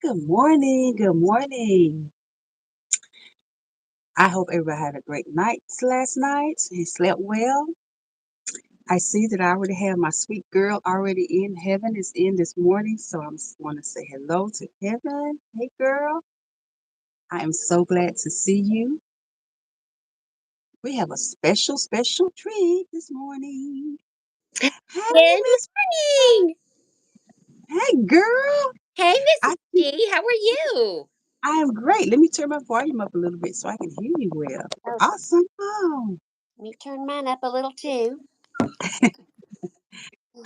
Good morning. Good morning. I hope everybody had a great night last night and slept well. I see that I already have my sweet girl already in heaven is in this morning, so I want to say hello to heaven. Hey, girl. I am so glad to see you. We have a special treat this morning. Hey, Good Miss. morning. Hey, girl. Hey, I Mrs Gee, how are you? I am great. Let me turn my volume up a little bit so I can hear you well. Oh, Awesome. Oh. let me turn mine up a little too.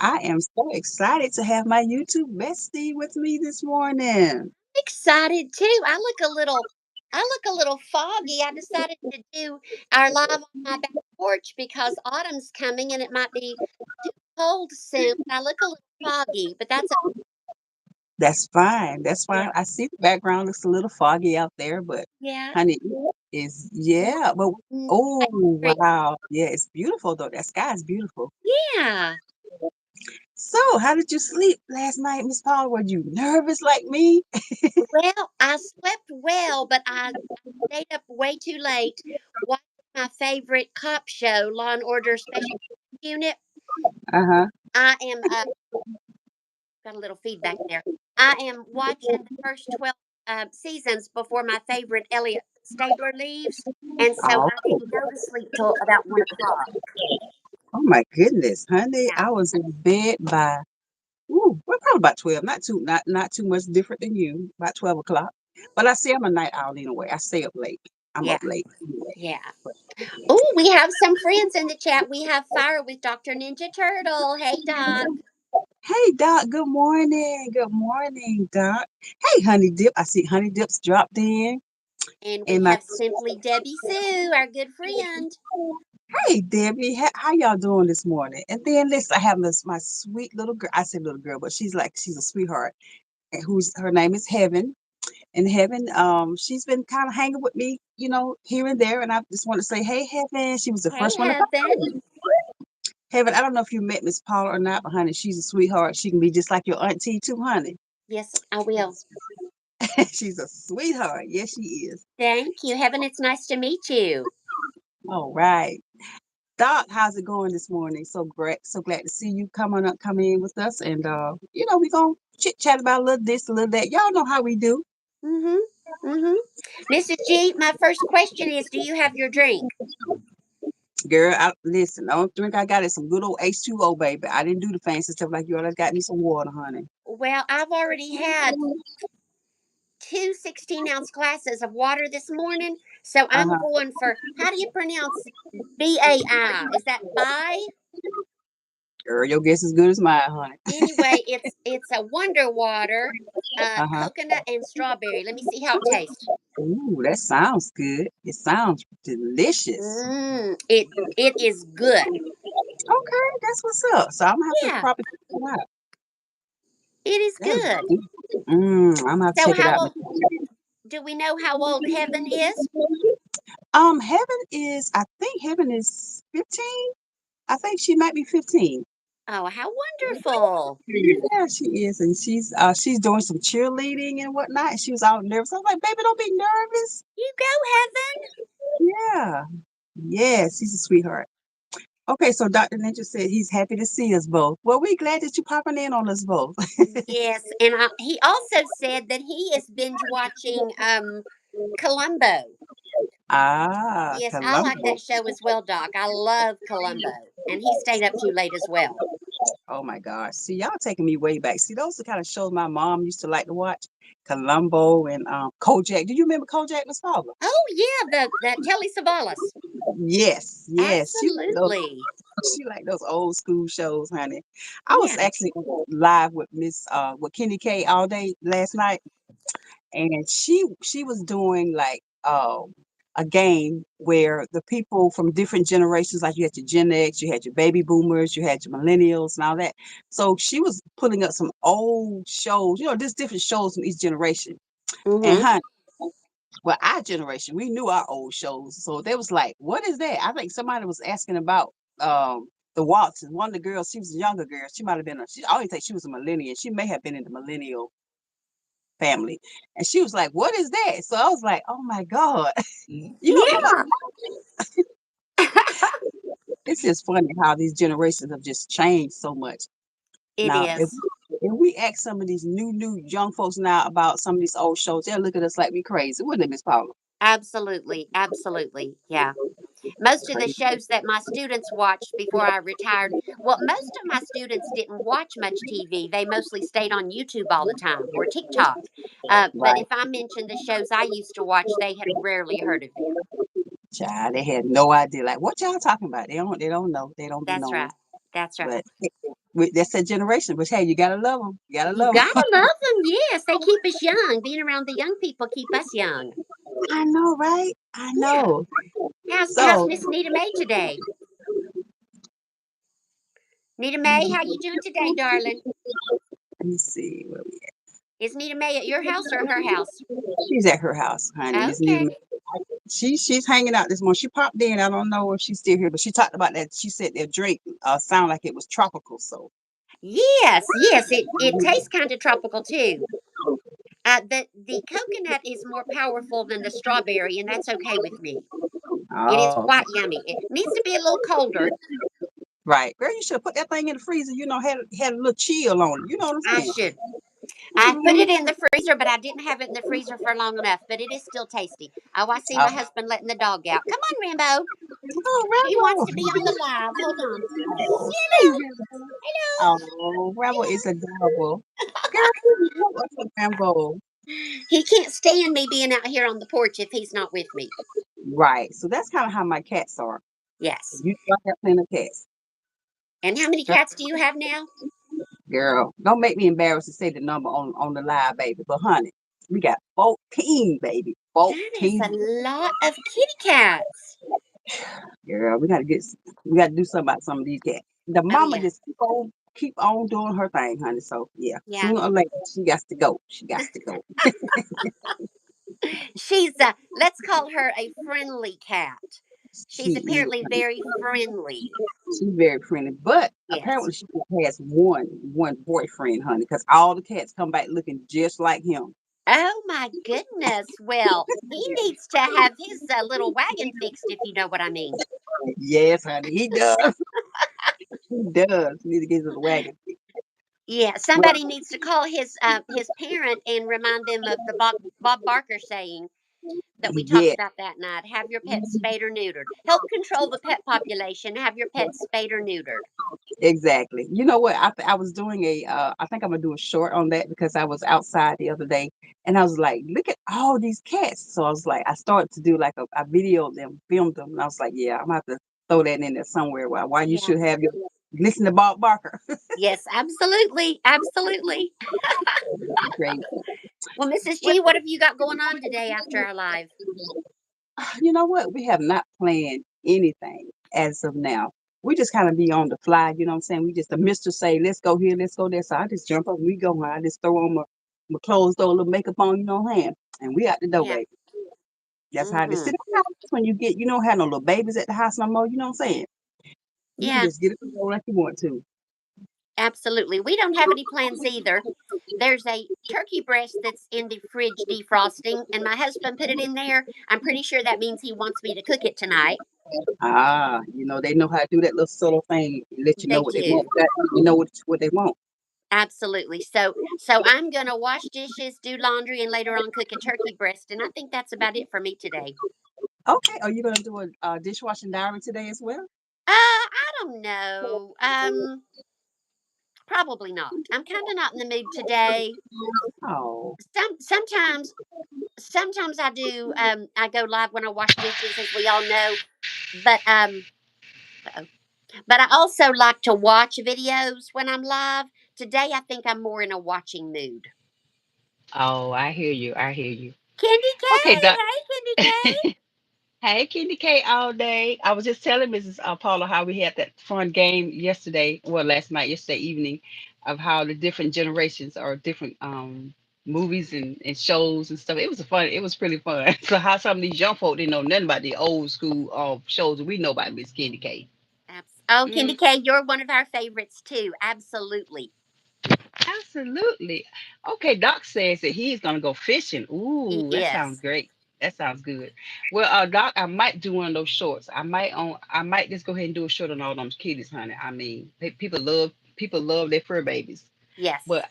I am so excited to have my YouTube bestie with me this morning. Excited too. I look a little foggy. I decided to do our live on my back porch because autumn's coming and it might be too cold soon. I look a little foggy, but that's That's fine. That's yeah, fine. I see the background looks a little foggy out there, but yeah. honey, is yeah, but Mm, oh I agree. wow. Yeah, it's beautiful though. That sky is beautiful. Yeah. So, how did you sleep last night, Miss Paula? Were you nervous like me? Well, I slept well, but I stayed up way too late watching my favorite cop show, Law and Order Special Unit. Uh-huh. I am got a little feedback there. I am watching the first 12 seasons before my favorite Elliot Stabler leaves, and so Oh, I didn't go to sleep till about 1 o'clock. oh my goodness, honey. Yeah, I was in bed by well, probably about 12. Not too much different than you. About 12 o'clock. But I say I'm a night owl anyway. I stay up late. I'm yeah, up late anyway. yeah. But Oh, we have some friends in the chat. We have Fire with Dr. Ninja Turtle. Hey, Doc. hey Doc, good morning. Good morning, Doc. Hey Honey Dip. I see Honey Dip's dropped in. And we And my have Simply Debbie Sue, our good friend. hey Debbie, how y'all doing this morning? And then listen, I have my sweet little girl. I say little girl, but she's a sweetheart. And who's her name is Heaven. And Heaven, she's been kind of hanging with me, here and there. And I just want to say, hey, Heaven, she was the Hey, first one to come. Heaven. Heaven, I don't know if you met Miss Paula or not, but honey, she's a sweetheart. She can be just like your auntie too, honey. Yes, I will. She's a sweetheart. Yes, she is. Thank you, Heaven. It's nice to meet you. All right. Doc, how's it going this morning? So great. So glad to see you come in with us. And we're gonna chit chat about a little this, a little that. Y'all know how we do. Mm-hmm. Mm-hmm. Mrs. G, my first question is, do you have your drink? Girl, listen, the only drink I got is some good old H2O, baby. I didn't do the fancy stuff like you all. I got me some water, honey. Well, I've already had two 16-ounce glasses of water this morning, so I'm Uh-huh. going for, how do you pronounce BAI? Is that by? Girl, your guess is good as mine, honey. Anyway, it's a Wonder Water, Uh-huh. coconut and strawberry. Let me see how it tastes. Ooh, that sounds good. It sounds delicious. It is good. Okay, that's what's up. So I'm gonna have to Yeah, probably check it out. it is That is good. good. I'm gonna have to So check it how out. old do we know how old Heaven is? Heaven is, I think Heaven is 15. I think she might be 15. Oh, how wonderful. Yeah, she is, and she's doing some cheerleading and whatnot. And she was all nervous. I was like, baby, don't be nervous. You go, Heaven. Yeah, yes, she's a sweetheart. Okay, so Dr. Ninja said he's happy to see us both. Well, we're glad that you're popping in on us both. Yes, and he also said that he is binge watching Columbo. Ah, Yes, I like Colombo. that show as well, Doc. I love Columbo, and he stayed up too late as well. Oh my gosh. See, y'all taking me way back. See, those are the kind of shows my mom used to like to watch. Columbo and Kojak. Do you remember Kojak, Miss Paula? Oh yeah, the Telly Savalas. Yes, yes. Absolutely. She like those old school shows, honey. I was Yeah. actually live with with Kenny K all day last night, and she was doing like a game where the people from different generations, like you had your Gen X, you had your baby boomers, you had your millennials and all that. So she was putting up some old shows, just different shows from each generation. And Mm-hmm. honey, well, our generation, we knew our old shows. So they was like, what is that? I think somebody was asking about the Waltons. One of the girls, she was a younger girl. She might have been I always think she was a millennial. She may have been in the millennial family. And she was like, "What is that?" So I was like, "Oh my God." You know, Yeah. it's just funny how these generations have just changed so much. It Now, is. if we ask some of these new young folks now about some of these old shows, they'll look at us like we crazy, wouldn't it, Miss Paula? Absolutely. Absolutely. Yeah. Most of the Crazy. shows that my students watched before I retired, well, most of my students didn't watch much TV. They mostly stayed on YouTube all the time or TikTok. But Right. if I mentioned the shows I used to watch, they had rarely heard of them. Child, they had no idea. Like, what y'all talking about? They don't know. They don't be That's knowing. right. That's But right. that's that generation. But hey, you gotta love them. You gotta You love them. gotta love them. Yes, they keep us young. Being around the young people keep us young. I know, right? I Yeah. know. How's So Miss Nita May today? Nita May, how you doing today, darling? let me see. Where Is Nita May at your house or her house? she's at her house, honey. Miss Nita. Okay. She's hanging out this morning. She popped in. I don't know if she's still here, but she talked about that. She said their drink sound like it was tropical. So Yes, yes, it tastes kind of tropical too. The coconut is more powerful than the strawberry, and that's okay with me. It is oh, quite yummy. It needs to be a little colder. right, girl, you should have put that thing in the freezer. Had a little chill on it. You know what I'm I saying? should. I put it in the freezer, but I didn't have it in the freezer for long enough. But it is still tasty. Oh, I see my Oh, husband letting the dog out. Come on, Rambo. He wants oh, to be on the live. Hold on. Hey, Hello. Rambo. Hello. Oh, Rambo Hello. is adorable. Girl, what's up, Rambo? He can't stand me being out here on the porch if he's not with me. Right. So that's kind of how my cats are. Yes. You know, I got plenty of cats. And how many cats do you have now? Girl, don't make me embarrassed to say the number on the live, baby. But honey, we got 14, baby. That is 14. a lot of kitty cats. Girl, we got to do something about some of these cats. The Oh mama yeah. just keep on doing her thing, honey. So yeah, Yeah. sooner or later she got to go. She got to go. She's let's call her a friendly cat. She She's is. apparently very friendly. She's very friendly, but Yes. apparently she just has one boyfriend, honey, because all the cats come back looking just like him. Oh my goodness. Well, he needs to have his little wagon fixed if you know what I mean. Yes, honey, he does. He does. Need to get his wagon. Yeah, Well, somebody needs to call his parent and remind them of the Bob Barker saying that we talked yeah, about that night. Have your pets spayed or neutered. Help control the pet population. Have your pets spayed or neutered. exactly. You know what? I was doing I think I'm gonna do a short on that because I was outside the other day and I was like, look at all these cats. So I was like, I started to do like I videoed them, filmed them, and I was like, yeah, I'm gonna have to throw that in there somewhere. Why you Yeah. should have your listen to Bob Barker. Yes, absolutely. Absolutely. Great. Well, Mrs. Well, G, what have you got going on today after our live? you know what? We have not planned anything as of now. We just kind of be on the fly, you know what I'm saying? We just the mistress say, let's go here, let's go there. So I just jump up, we go. I just throw on my clothes, throw a little makeup on, you know, hand, and we out the door, Yeah. baby. That's how it is. Mm-hmm. See, that's how it is when you don't have no little babies at the house no more. You know what I'm saying? You can Yeah, just get it go like you want to. absolutely. We don't have any plans either. There's a turkey breast that's in the fridge defrosting, and my husband put it in there. I'm pretty sure that means he wants me to cook it tonight. They know how to do that little subtle thing, let you know They what they want. do. You know what they want. Absolutely. So I'm gonna wash dishes, do laundry, and later on cook a turkey breast, and I think that's about it for me today. Okay, are you gonna do a dishwashing diary today as well? I don't know. Probably not. I'm kind of not in the mood today. Oh, Sometimes I do. I go live when I wash dishes, as we all know. But uh-oh. But I also like to watch videos when I'm live. Today, I think I'm more in a watching mood. Oh, I hear you. I hear you. Candy K, Okay, Doc. hey Candy K. Hey, Candy K all day. I was just telling Mrs. Paula how we had that fun game yesterday, well, last night, yesterday evening, of how the different generations are different movies and shows and stuff. It was pretty fun. So how some of these young folk didn't know nothing about the old school shows that we know about Miss Candy K. Oh, Candy Mm. K, you're one of our favorites too. Absolutely. Absolutely. Okay, Doc says that he's gonna go fishing. He Ooh, that sounds is. great. That sounds good. Well, Doc, I might do one of those shorts. I might just go ahead and do a short on all them kitties, honey. I mean, people love their fur babies. Yes. But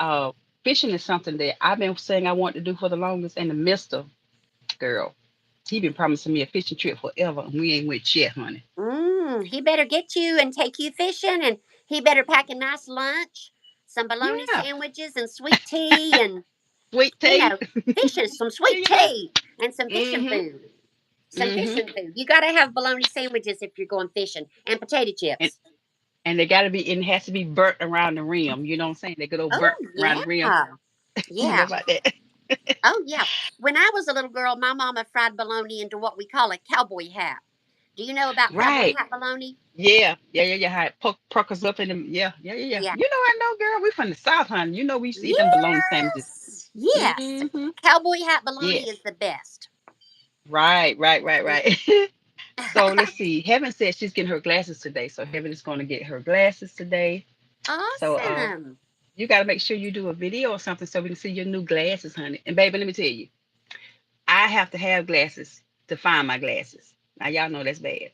fishing is something that I've been saying I want to do for the longest. And the Mister girl, he been promising me a fishing trip forever, and we ain't went yet, honey. He better get you and take you fishing, and he better pack a nice lunch, some bologna Yeah, sandwiches, and sweet tea, and sweet you tea. know, fishing, some sweet Yeah. tea, and some fishing Mhm. food. Some Mhm. fishing food. You got to have bologna sandwiches if you're going fishing, and potato And chips. and they gotta be. It has to be burnt around the rim. You know what I'm saying? They good old Oh burnt around yeah, the rim. You know yeah. about that? Oh yeah. When I was a little girl, my mama fried bologna into what we call a cowboy hat. Do you know about cowboy Right. hat bologna? Yeah. Yeah. Yeah. Yeah. How it puckers up in them. Yeah. Yeah. Yeah. Yeah. Yeah. You know I know, girl. We from the South, honey. You know we see them bologna sandwiches. Yes. Yes. Mm-hmm. Cowboy hat bologna is Yes. the best. Right. Right. Right. Yeah. Right. So let's see. Heaven said she's getting her glasses today. So Heaven is going to get her glasses today. So Awesome. you got to make sure you do a video or something so we can see your new glasses, honey. And baby, let me tell you, I have to have glasses to find my glasses. Now y'all know that's bad.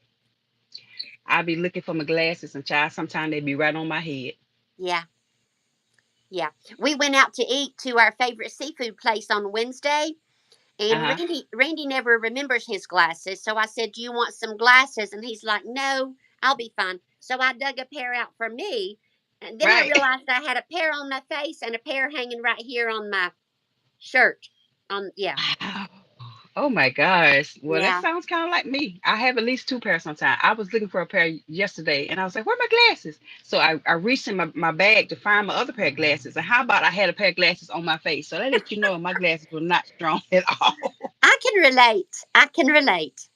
I be looking for my glasses, and child, sometimes they be right on my head. Yeah. Yeah. We went out to eat to our favorite seafood place on Wednesday. Uh And huh. Randy never remembers his glasses. So I said, "Do you want some glasses?" And he's like, "No, I'll be fine." So I dug a pair out for me. And then I Right. realized I had a pair on my face and a pair hanging right here on my shirt. Yeah. Wow. Oh my gosh. Well, that Yeah. sounds kind of like me. I have at least two pairs sometimes. I was looking for a pair yesterday and I was like, where are my glasses? So I reached in my bag to find my other pair of glasses. And how about I had a pair of glasses on my face? So that let you know my glasses were not strong at all. I can relate. I can relate.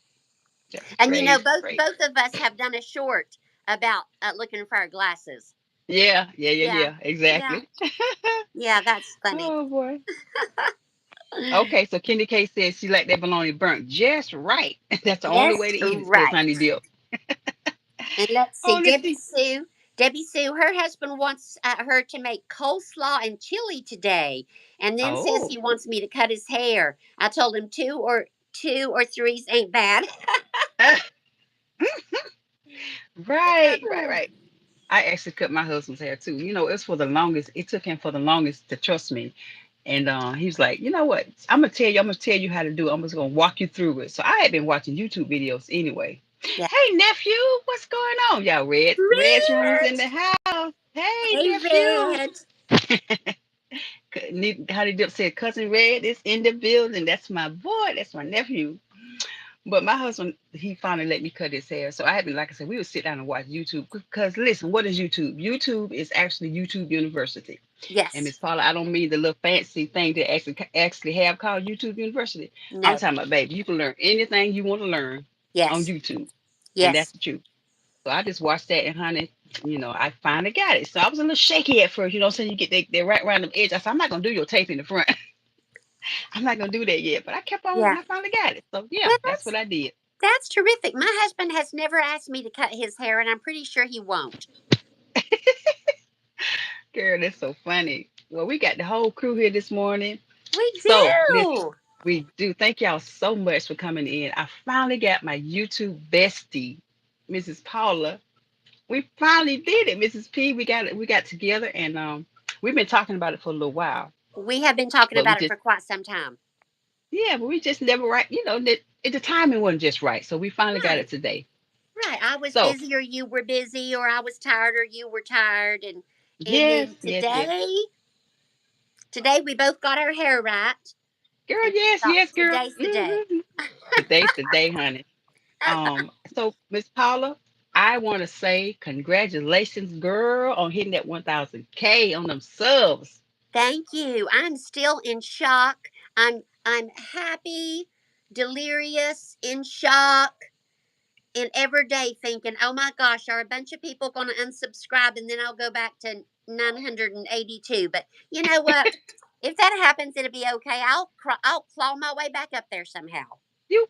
That's And crazy, crazy. both of us have done a short about looking for our glasses. Yeah, yeah, yeah, Yeah. yeah. Yeah. Exactly. Yeah, that's funny. Oh boy. Okay, so Kenny K says she like that bologna burnt just right. That's the only way Yes, to eat it, says right. Honey Dip. And let's see, Oh, let's see. Debbie Sue, her husband wants her to make coleslaw and chili today, and then says Oh, he wants me to cut his hair. I told him two or threes ain't bad. right, right, right. I actually cut my husband's hair too. You know, it's for the longest. It took him for the longest to trust me. And he was like, you know what? I'm gonna tell you how to do it. I'm just gonna walk you through it. So I had been watching YouTube videos anyway. Yeah. Hey nephew, what's going on? Y'all Red's room is in Red. the house. Hey Hey, nephew. Red. Honey Dip said cousin Red is in the building. That's my boy. That's my nephew. But my husband, he finally let me cut his hair. So I had been, like I said, we would sit down and watch YouTube. Because listen, what is YouTube? YouTube is actually YouTube University. And Yes. Miss Paula, I don't mean the little fancy thing they actually have called YouTube University. I'm No. talking about, baby, you can learn anything you want to learn on Yes. YouTube. And that's Yes. the truth. So I just watched that and honey, I finally got it. So I was a little shaky at first, so you get that right around the edge. I said, I'm not gonna do your tape in the front. I'm not gonna do that yet. But I kept on and Yeah. I finally got it. So yeah, Well, that's what I did. that's terrific. My husband has never asked me to cut his hair, and I'm pretty sure he won't. Girl, that's so funny. Well, we got the whole crew here this morning. We So, listen, do. we do. Thank y'all so much for coming in. I finally got my YouTube bestie, Mrs. Paula. We finally did it, Mrs. P. We got it. We got together, and we've been talking about it for a little while, We have been talking but we about it just for quite some time. yeah, but we just never right. The timing wasn't just right, so we finally got Right. it today. Right. I was So busy or you were busy or I was tired or you were tired and yes, then yes, yes, today we both got our hair right girl, and yes, thought yes, girl. today's the day. Today's the day, honey. So Miss Paula, I want to say congratulations, girl, on hitting that 1,000K on them subs. Thank you. I'm still in shock. I'm happy, delirious, in shock, and every day thinking, "Oh my gosh, are a bunch of people going to unsubscribe and then I'll go back to 982?" But you know what? If that happens, it'll be okay. I'll claw my way back up there somehow. you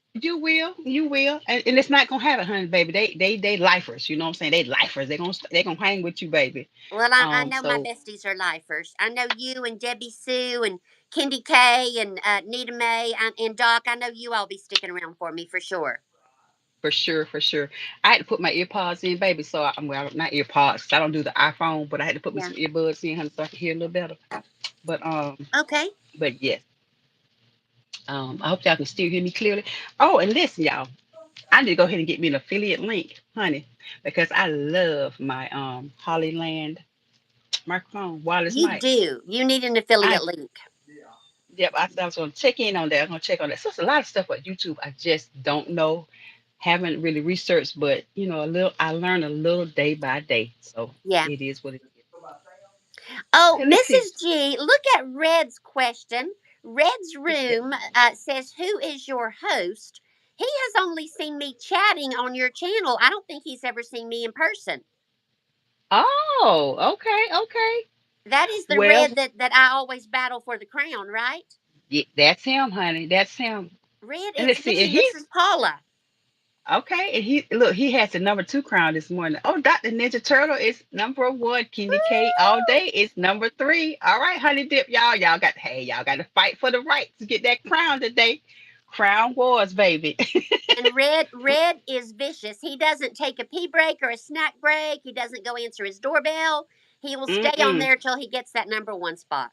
will, and it's not gonna happen, honey, baby. They lifers, you know what I'm saying? They lifers. They gonna hang with you, baby. Well, I know my So besties are lifers. I know you and Debbie Sue and Kendi K and Nita Mae and Doc. I know you all be sticking around for me for sure. for sure, for sure. I had to put my earpods in, baby. So I'm well, not earpods. 'Cause I don't do the iPhone, but I had to put me Yeah. some earbuds in, honey, so I could hear a little better. But Okay. but yes. I hope y'all can still hear me clearly. Oh, and listen, y'all. I need to go ahead and get me an affiliate link, honey, because I love my Hollyland microphone, wireless You mic. do. You need an I affiliate link. Yep, I was gonna check in on that. I'm gonna check on that. So it's a lot of stuff on YouTube I just don't know, haven't really researched, but a little I learn a little day by day. So Yeah. it is what it is. Oh, Okay, let's see. Mrs. G, look at Red's question. Red's Okay. room says, "Who is your host?" He has only seen me chatting on your channel. I don't think he's ever seen me in person. Oh, okay, okay. That is the Well, Red that I always battle for the crown, right? yeah, that's him, honey. That's him. Red, And it's let's see, me, and he's Mrs. Paula. okay. And he has the number two crown this morning. Oh, Dr. Ninja Turtle is number one. Candy K all day is number three. All right, honey dip, y'all. Y'all got to fight for the right to get that crown today. Crown Wars, baby. And Red is vicious. He doesn't take a pee break or a snack break. He doesn't go answer his doorbell. He will stay on Mm-mm. there till he gets that number one spot.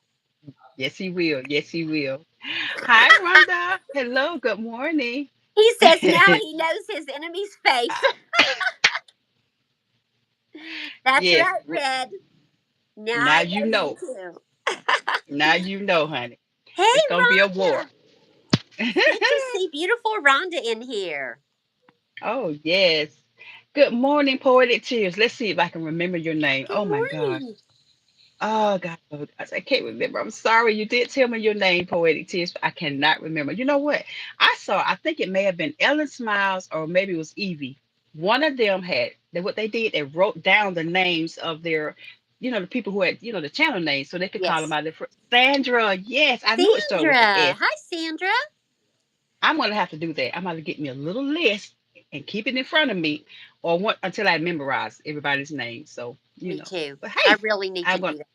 Yes, he will. Yes, he will. Hi, Rhonda. Hello. Good morning. He says now he knows his enemy's face. That's Yes. right, Red. Now Now I you know you know. too. Now you know, honey. Hey, It's gonna be a war. Rhonda. Good to see beautiful Rhonda in here. Oh yes. Good morning, Poetic Tears. Let's see if I can remember your name. Good Oh my gosh. morning. Oh God, oh, gosh, I can't remember. I'm sorry. You did tell me your name, Poetic Tears, but I cannot remember. You know what? I think it may have been Ellen Smiles or maybe it was Evie. One of them what they did, they wrote down the names of their, the people who had, the channel names so they could call them Yes. out. Sandra, yes, I knew it started with the Sandra. S. Hi, Sandra. I'm gonna have to do that. I'm gonna get me a little list and keep it in front of me, or what until I memorize everybody's name. So Me too. But I hey, really need to I'm do gonna that.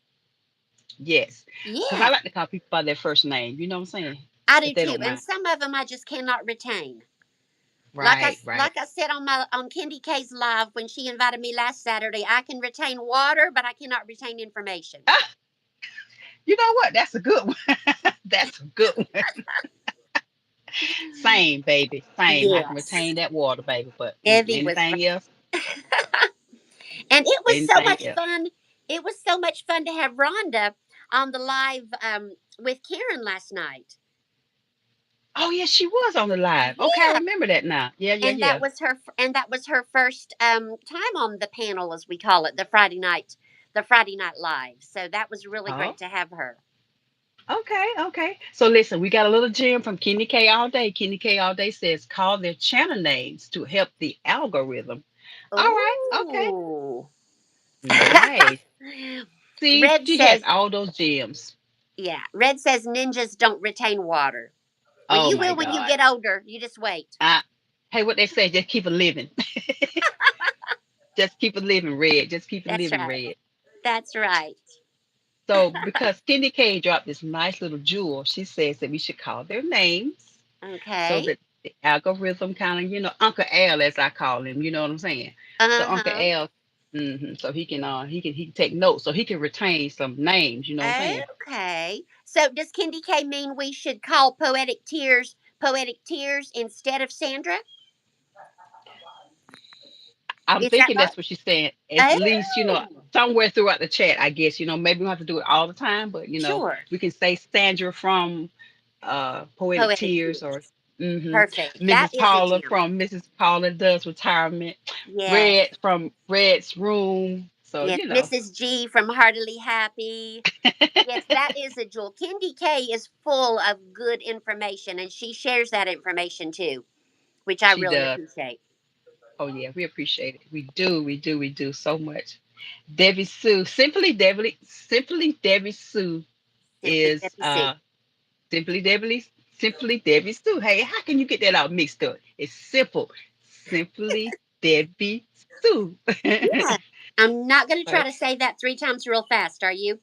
yes, because I Yeah, like to call people by their first name. You know what I'm saying? I do If they too. don't And mind. some of them I just cannot retain. Right, right. Like I said on Kendi K's live when she invited me last Saturday, I can retain water, but I cannot retain information. Ah, you know what? That's a good one. That's a good one. Same, baby. Same. I can Yes. retain that water, baby. But Evie was anything else, and it was so anything much else. fun. It was so much fun to have Rhonda on the live with Karen last night. Oh yeah, she was on the live. Okay, I Yeah, remember that now. Yeah, yeah, yeah. and that was her first time on the panel, as we call it, the Friday night live. So that was really Oh, great to have her. okay, okay. So listen, we got a little gem from Kenny K all day. Kenny K all day says call their channel names to help the algorithm. All right, okay. Oh, Nice. See, Red she has says, all those gems. yeah. Red says ninjas don't retain water. Well, Oh you my will when you God. get older. You just wait. I, hey, what they say, just keep it living. Just keep it living, Red. Just keep it That's living, right. Red. That's right. So because Kenny K dropped this nice little jewel, she says that we should call their names so Okay. that the algorithm kind of, Uncle Al as I call him, you know what I'm saying? So Uh Uncle huh. Al, so he can take notes, so he can retain some names, you know what I'm saying? Okay. So does Kendi K mean we should call Poetic Tears instead of Sandra? I'm Is that thinking right? that's what she's saying. At least, Oh, somewhere throughout the chat, I guess, maybe we don't have to do it all the time, but sure. we can say Sandra from Poetic Poetic Tears or Tears. hmm Perfect. That Mrs. is a Paula gem. from Mrs. Paula Does Retirement, Yes. Red from Red's Room. So, Yes. Mrs. G from Heartily Happy. Yes, that is a jewel. Kendi K is full of good information and she shares that information too, which I she really does. appreciate. Oh, yeah, we appreciate it. We do so much. Simply Debbie Sue Simply is Debbie Sue. Simply Debbie Simply Debbie Sue. Hey, how can you get that all mixed up? It's simple. Simply Debbie Sue. Yeah. I'm not going to try Right. to say that 3 times real fast, are you?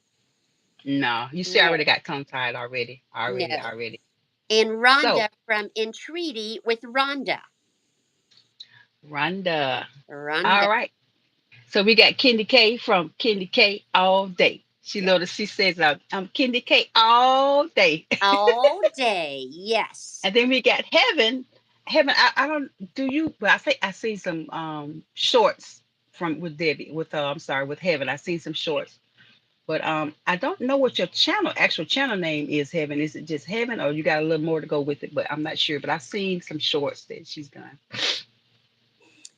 No, you see, I No, already got tongue tied already. no. Already. And So, Rhonda from Entreaty with Rhonda. Rhonda. Rhonda All right. So we got Candy K from Candy K all day. yeah. She says, I'm Candy K all day. All day. Yes. And then we got Heaven. Heaven, I don't do you, but I think I see some shorts from with Debbie with I'm sorry with Heaven. I seen some shorts, but I don't know what your actual channel name is. Heaven, is it just Heaven or you got a little more to go with it? But I'm not sure. But I've seen some shorts that she's done.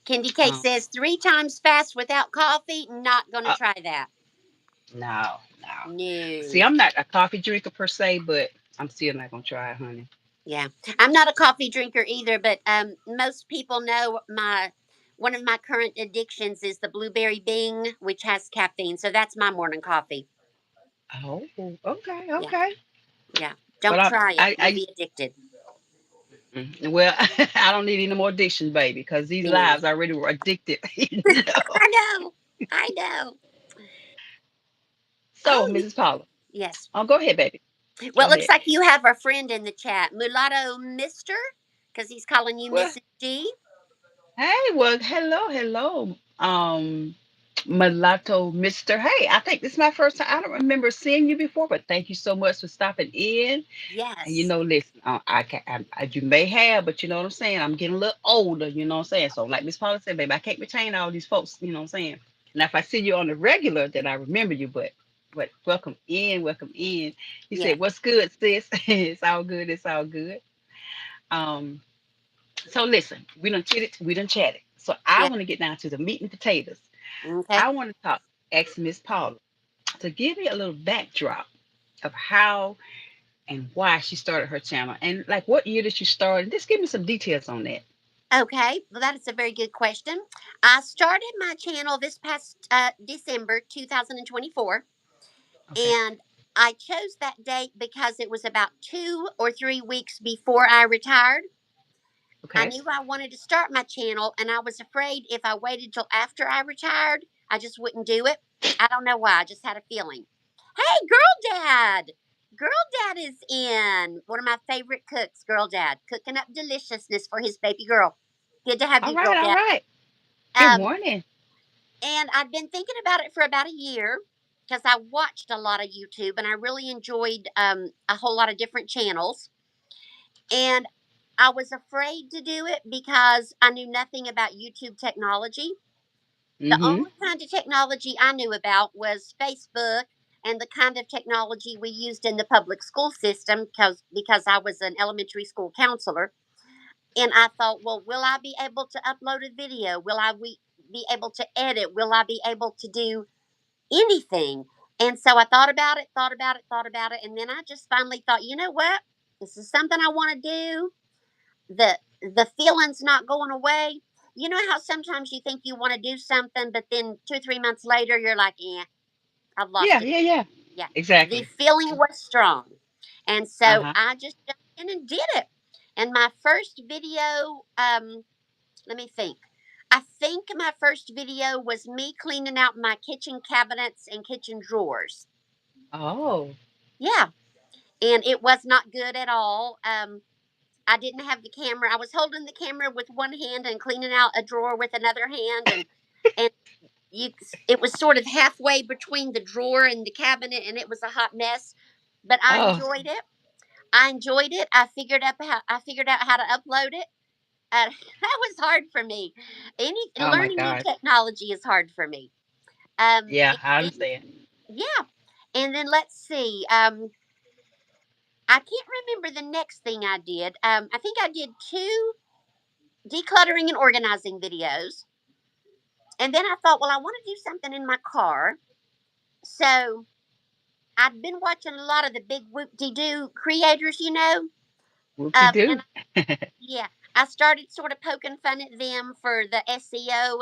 Candy K Um, says 3 times fast without coffee. Not going to uh, try that. no, no. See, No. I'm not a coffee drinker per se, but I'm still not gonna try it, honey. Yeah. I'm not a coffee drinker either, but most people know my one of my current addictions is the blueberry bing, which has caffeine. So that's my morning coffee. Oh, okay, Yeah. okay. Yeah. But Don't try it. You'll I be addicted. well, I don't need any more addiction, baby, because these Me neither. lives already were addicted. You know. I know. I know. So, Oh, Mrs. Paula, yes. oh, go ahead, baby. Well, Go it looks ahead. like you have a friend in the chat, Mulatto Mister, because he's calling you Well, Mrs G. hey, well, hello, mulatto, Mister. Hey, I think this is my first time. I don't remember seeing you before, but thank you so much for stopping in. And Yes. listen, I can you may have, but you know what I'm saying. I'm getting a little older. You know what I'm saying. So, like Miss Paula said, baby, I can't retain all these folks. You know what I'm saying. And if I see you on the regular, then I remember you. But welcome in, welcome in. He Yeah. said, "What's good, sis? It's all good. It's all good." Um. So listen, we done chatted. So I Yeah. want to get down to the meat and potatoes. Okay. I want to ask Miss Paula to give me a little backdrop of how and why she started her channel and like what year did she start and just give me some details on that. Okay. Well, that is a very good question. I started my channel this past December 2024, Okay. and I chose that date because it was about 2 or 3 weeks before I retired. I Okay. knew I wanted to start my channel, and I was afraid if I waited till after I retired, I just wouldn't do it. I don't know why. I just had a feeling. Hey, Girl Dad! Girl Dad is in. One of my favorite cooks, Girl Dad, cooking up deliciousness for his baby girl. Good to have All you, right. Girl All Dad. right. Good Um, morning. and I've been thinking about it for about a year because I watched a lot of YouTube and I really enjoyed a whole lot of different channels. And I was afraid to do it because I knew nothing about YouTube technology. The Mm-hmm. only kind of technology I knew about was Facebook and the kind of technology we used in the public school system because I was an elementary school counselor. And I thought, well, will I be able to upload a video? Will be able to edit? Will I be able to do anything? And so I thought about it, thought about it, thought about it, and then I just finally thought, you know what? This is something I want to do. The feeling's not going away. You know how sometimes you think you want to do something, but then 2 or 3 months later you're like, yeah, I've lost Yeah. it. Yeah. Yeah. Yeah. The Exactly. feeling was strong. And Uh so huh. I just jumped in and did it. And my first video, let me think. I think my first video was me cleaning out my kitchen cabinets and kitchen drawers. Oh. Yeah. And it was not good at all. I didn't have the camera. I was holding the camera with one hand and cleaning out a drawer with another hand, and you it was sort of halfway between the drawer and the cabinet, and it was a hot mess. But I Oh. enjoyed it. I enjoyed it. I figured out how to upload it. That was hard for me. Any Oh my learning new gosh. technology is hard for me. Yeah, And I then understand. yeah, and then let's see. I can't remember the next thing I did. I think I did two decluttering and organizing videos. And then I thought, well, I want to do something in my car. So I'd been watching a lot of the big whoop de doo creators, Whoop de And doo. yeah, I started sort of poking fun at them for the SEO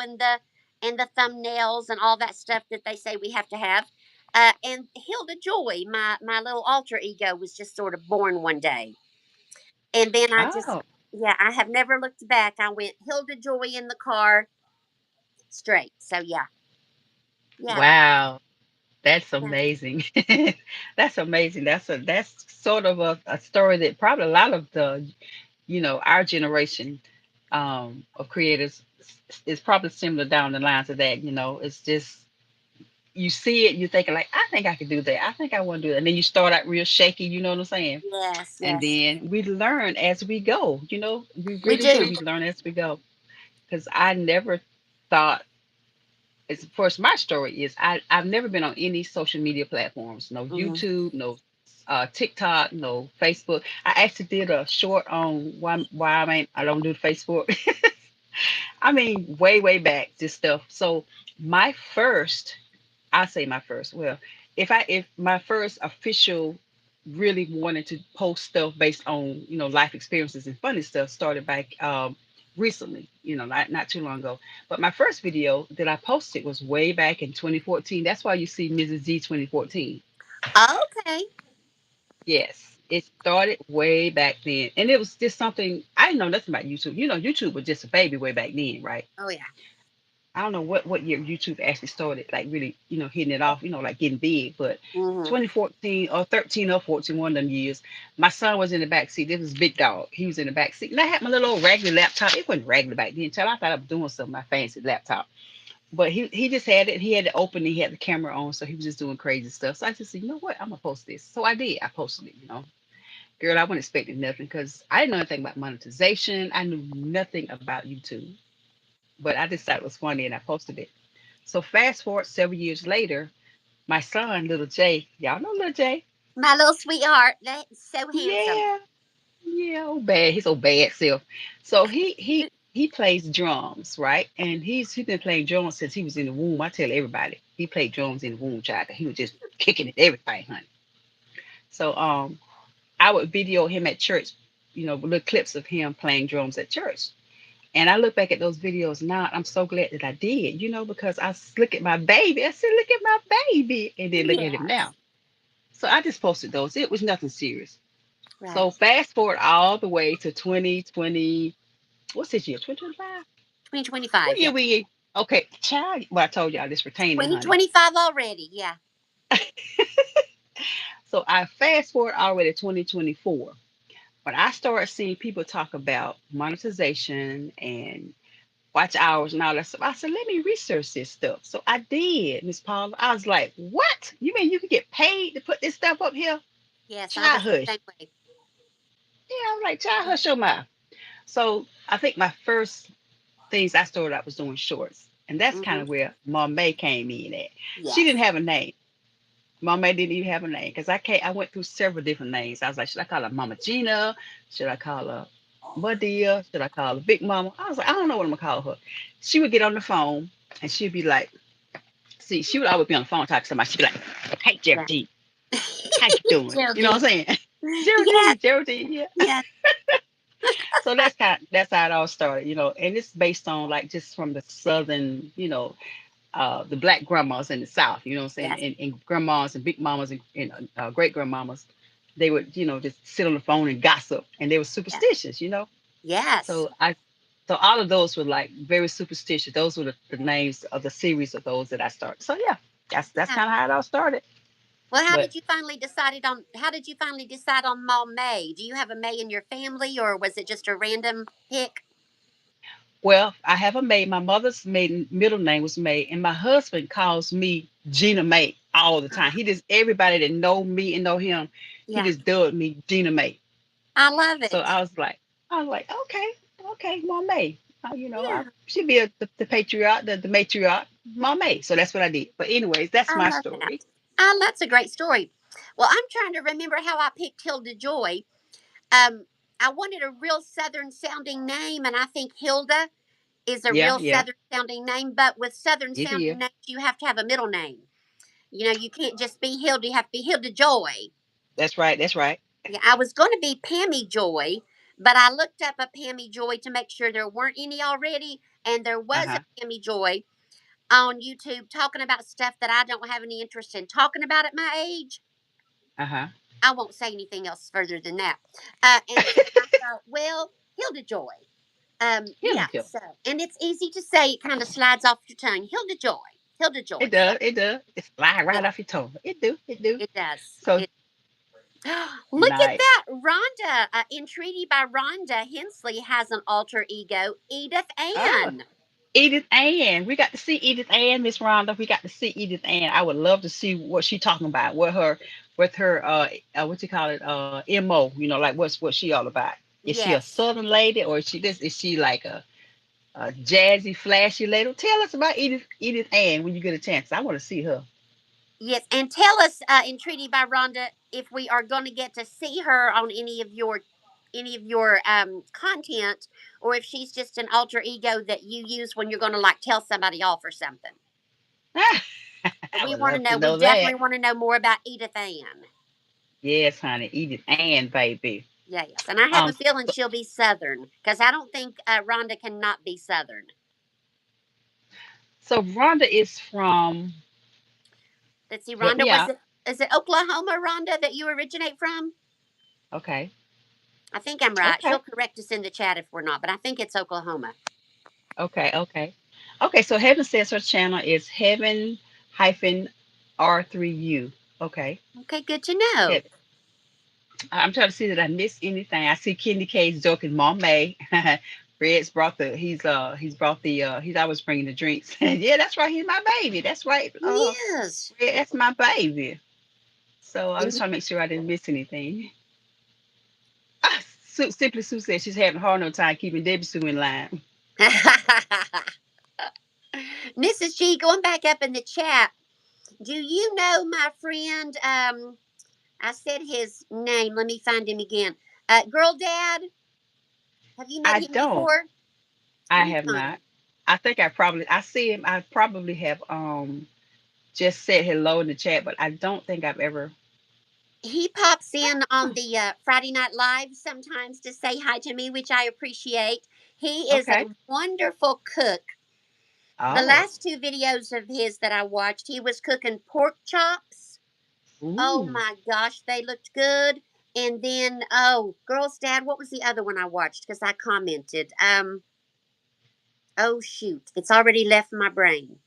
and the thumbnails and all that stuff that they say we have to have. And Hilda Joy, my little alter ego, was just sort of born one day. And then I just, Oh, yeah, I have never looked back. I went Hilda Joy in the car straight. So yeah, yeah, wow. That's yeah, amazing. That's amazing. That's sort of a story that probably a lot of the, our generation of creators is probably similar down the lines of that. It's just you see it, you're thinking like, I think I could do that. I think I want to do that. And then you start out real shaky, you know what I'm saying? yes, And yes. then we learn as we go, we We really do. do. We learn as we go. Because I never thought, as of course, my story is I've never been on any social media platforms, no Hmm. YouTube, no TikTok, no Facebook. I actually did a short on why I don't do Facebook. I mean, way back, this stuff. So my first I say my first. Well, if my first official really wanted to post stuff based on life experiences and funny stuff started back recently, not too long ago. But my first video that I posted was way back in 2014. That's why you see Mrs G 2014. Okay. Yes, it started way back then, and it was just something I didn't know nothing about YouTube. YouTube was just a baby way back then, right? Oh yeah. I don't know what year YouTube actually started, like really, hitting it off, like getting big. But Hmm. 2014 or 13 or 14, one of them years, my son was in the back seat. This was big dog. He was in the back seat, and I had my little old raggedy laptop. It wasn't raggedy back then, child. I thought I was doing something. My fancy laptop, but he just had it. He had it open. He had the camera on, so he was just doing crazy stuff. So I just said, you know what, I'm gonna post this. So I did. I posted it. Girl, I wasn't expecting nothing because I didn't know anything about monetization. I knew nothing about YouTube, but I just thought it was funny, and I posted it. So fast forward several years later, my son, little Jay, y'all know little Jay? My little sweetheart. That's so handsome. Yeah, yeah, oh bad, his old bad self. So he plays drums, right? And he's been playing drums since he was in the womb. I tell everybody, he played drums in the womb, child. 'Cause he was just kicking it, everything, honey. So I would video him at church, little clips of him playing drums at church. And I look back at those videos now, and I'm so glad that I did, because look at my baby. I said, look at my baby. And then look at him Yes. now. So I just posted those. It was nothing serious. Right. So fast forward all the way to 2020. What's this year? 2025? What 2025. Yeah. year we in? Okay, child. Well, I told y'all this retaining, honey. 2025 already. Yeah. So I fast forward all the way to 2024. When I started seeing people talk about monetization and watch hours and all that stuff. I said, let me research this stuff. So I did, Miss Paula. I was like, what? You mean you can get paid to put this stuff up here? Yes, I Child was the hush. same way. Yeah, I was like, child hush your mouth. So I think my first things I started out was doing shorts. And that's kind Hmm. of where Mom May came in at. She didn't Yes. have a name. Mom May didn't even have a name because I went through several different names. I was like, should I call her Mama Gina? Should I call her Madia? Should I call her Big Mama? I was like, I don't know what I'm gonna call her. She would get on the phone and she'd be like, see, she would always be on the phone talking to somebody. She'd be like, hey, Yeah. Geraldine, how you doing? You know Geraldine. what I'm saying? Yes. Geraldine, yeah. Yes. So that's how it all started, and it's based on like just from the southern, the black grandmas in the South, you know what I'm saying, Yes. and grandmas and big mamas and great grandmamas, they would, just sit on the phone and gossip, and they were Yes. superstitious, Yes. So so all of those were like very superstitious. Those were the names of the series of those that I started. So yeah, that's Yeah. kind of how it all started. Well, But how did you finally decide on Mom May? Do you have a May in your family, or was it just a random pick? well, I have a maid. My mother's maiden middle name was May, and my husband calls me Gina May all the time. He just everybody that know me and know him, he Yeah. just dubbed me Gina May. I love So it. I was like, okay, Mom May. I Yeah. should be the patriarch, the matriarch, Mom May. So that's what I did. But anyways, that's I my love that. story. That's a great story. Well, I'm trying to remember how I picked Hilda Joy. I wanted a real Southern sounding name, and I think Hilda is a Yeah, real yeah, Southern sounding name. But with Southern it is. sounding names, you have to have a middle name. You can't just be Hilda. You have to be Hilda Joy. That's right. That's right. Yeah, I was going to be Pammy Joy, but I looked up a Pammy Joy to make sure there weren't any already, and there Uh was a huh. Pammy Joy on YouTube talking about stuff that I don't have any interest in talking about at my age. Uh huh. I won't say anything else further than that. And so I Well, Hilda Joy. Hilda Yeah. Joy. So, and it's easy to say. It kind of slides off your tongue. Hilda Joy. Hilda Joy. It So, does. It does. It's fly right yeah, off your tongue. It do. It do. it does. So It. Look at nice. that, Rhonda. Entreaty by Rhonda Hensley has an alter ego, Edith Oh, Ann. Edith Ann. We got to see Edith Ann, Miss Rhonda. We got to see Edith Ann. I would love to see what she talking about. With her what you call it, MO, like what she all about. Is she a Yes. southern lady or is she like a jazzy, flashy lady? Tell us about Edith Ann when you get a chance. I want to see her. Yes, and tell us, Entreaty by Rhonda, if we are going to get to see her on any of your content, or if she's just an alter ego that you use when you're going to like tell somebody off or something. I We would want to love to know. We know that. definitely want to know more about Edith Ann. Yes, honey, Edith Ann, baby. Yeah, yes, and I have a Um, feeling so, she'll be Southern because I don't think Rhonda cannot be Southern. so Rhonda is from. Let's see, Help Rhonda, me out. is it Oklahoma, Rhonda, that you originate from? Okay. I think I'm right. Okay. She'll correct us in the chat if we're not, but I think it's Oklahoma. Okay. Okay. Okay. So Heaven says her channel is Heaven hyphen R3U. Okay. Okay, good to know. Heaven. I'm trying to see that I missed anything. I see Kenny K's joking, Mom May. Red's brought the he's always bringing the drinks. Yeah, that's right. He's my baby. That's right. Yes. Red, that's my baby. So I was And trying to make sure I didn't miss anything. Simply Sue said she's having a hard no time keeping Debbie Sue in line. Mrs. G, going back up in the chat, do you know my friend? I said his name. Let me find him again. Girl Dad, have you met I him don't. before? I Let me have find not. him. I think I see him. I probably have just said hello in the chat, but I don't think I've ever. He pops in on Huh, the Friday Night Live sometimes to say hi to me, which I appreciate. He is okay. a wonderful cook. The Oh. last two videos of his that I watched, he was cooking pork chops. Oh Ooh. my gosh, they looked good. And then, oh, Girl's Dad, what was the other one I watched? Because I commented. Oh shoot, it's already left my brain.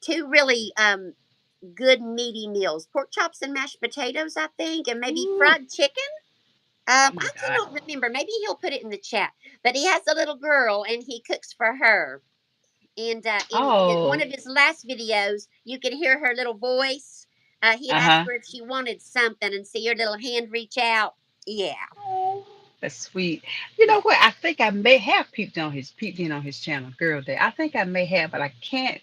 Two really good meaty meals: pork chops and mashed potatoes, I think, and maybe Ooh. fried chicken. Oh my I God. cannot remember. Maybe he'll put it in the chat. But he has a little girl, and he cooks for her. And one Oh. of his last videos, you could hear her little voice. He had Uh asked huh. her if she wanted something, and see her little hand reach out. Yeah, Oh, that's sweet. You know yeah, what? I think I may have peeped in on his channel, Girl Day. I think I may have, but I can't.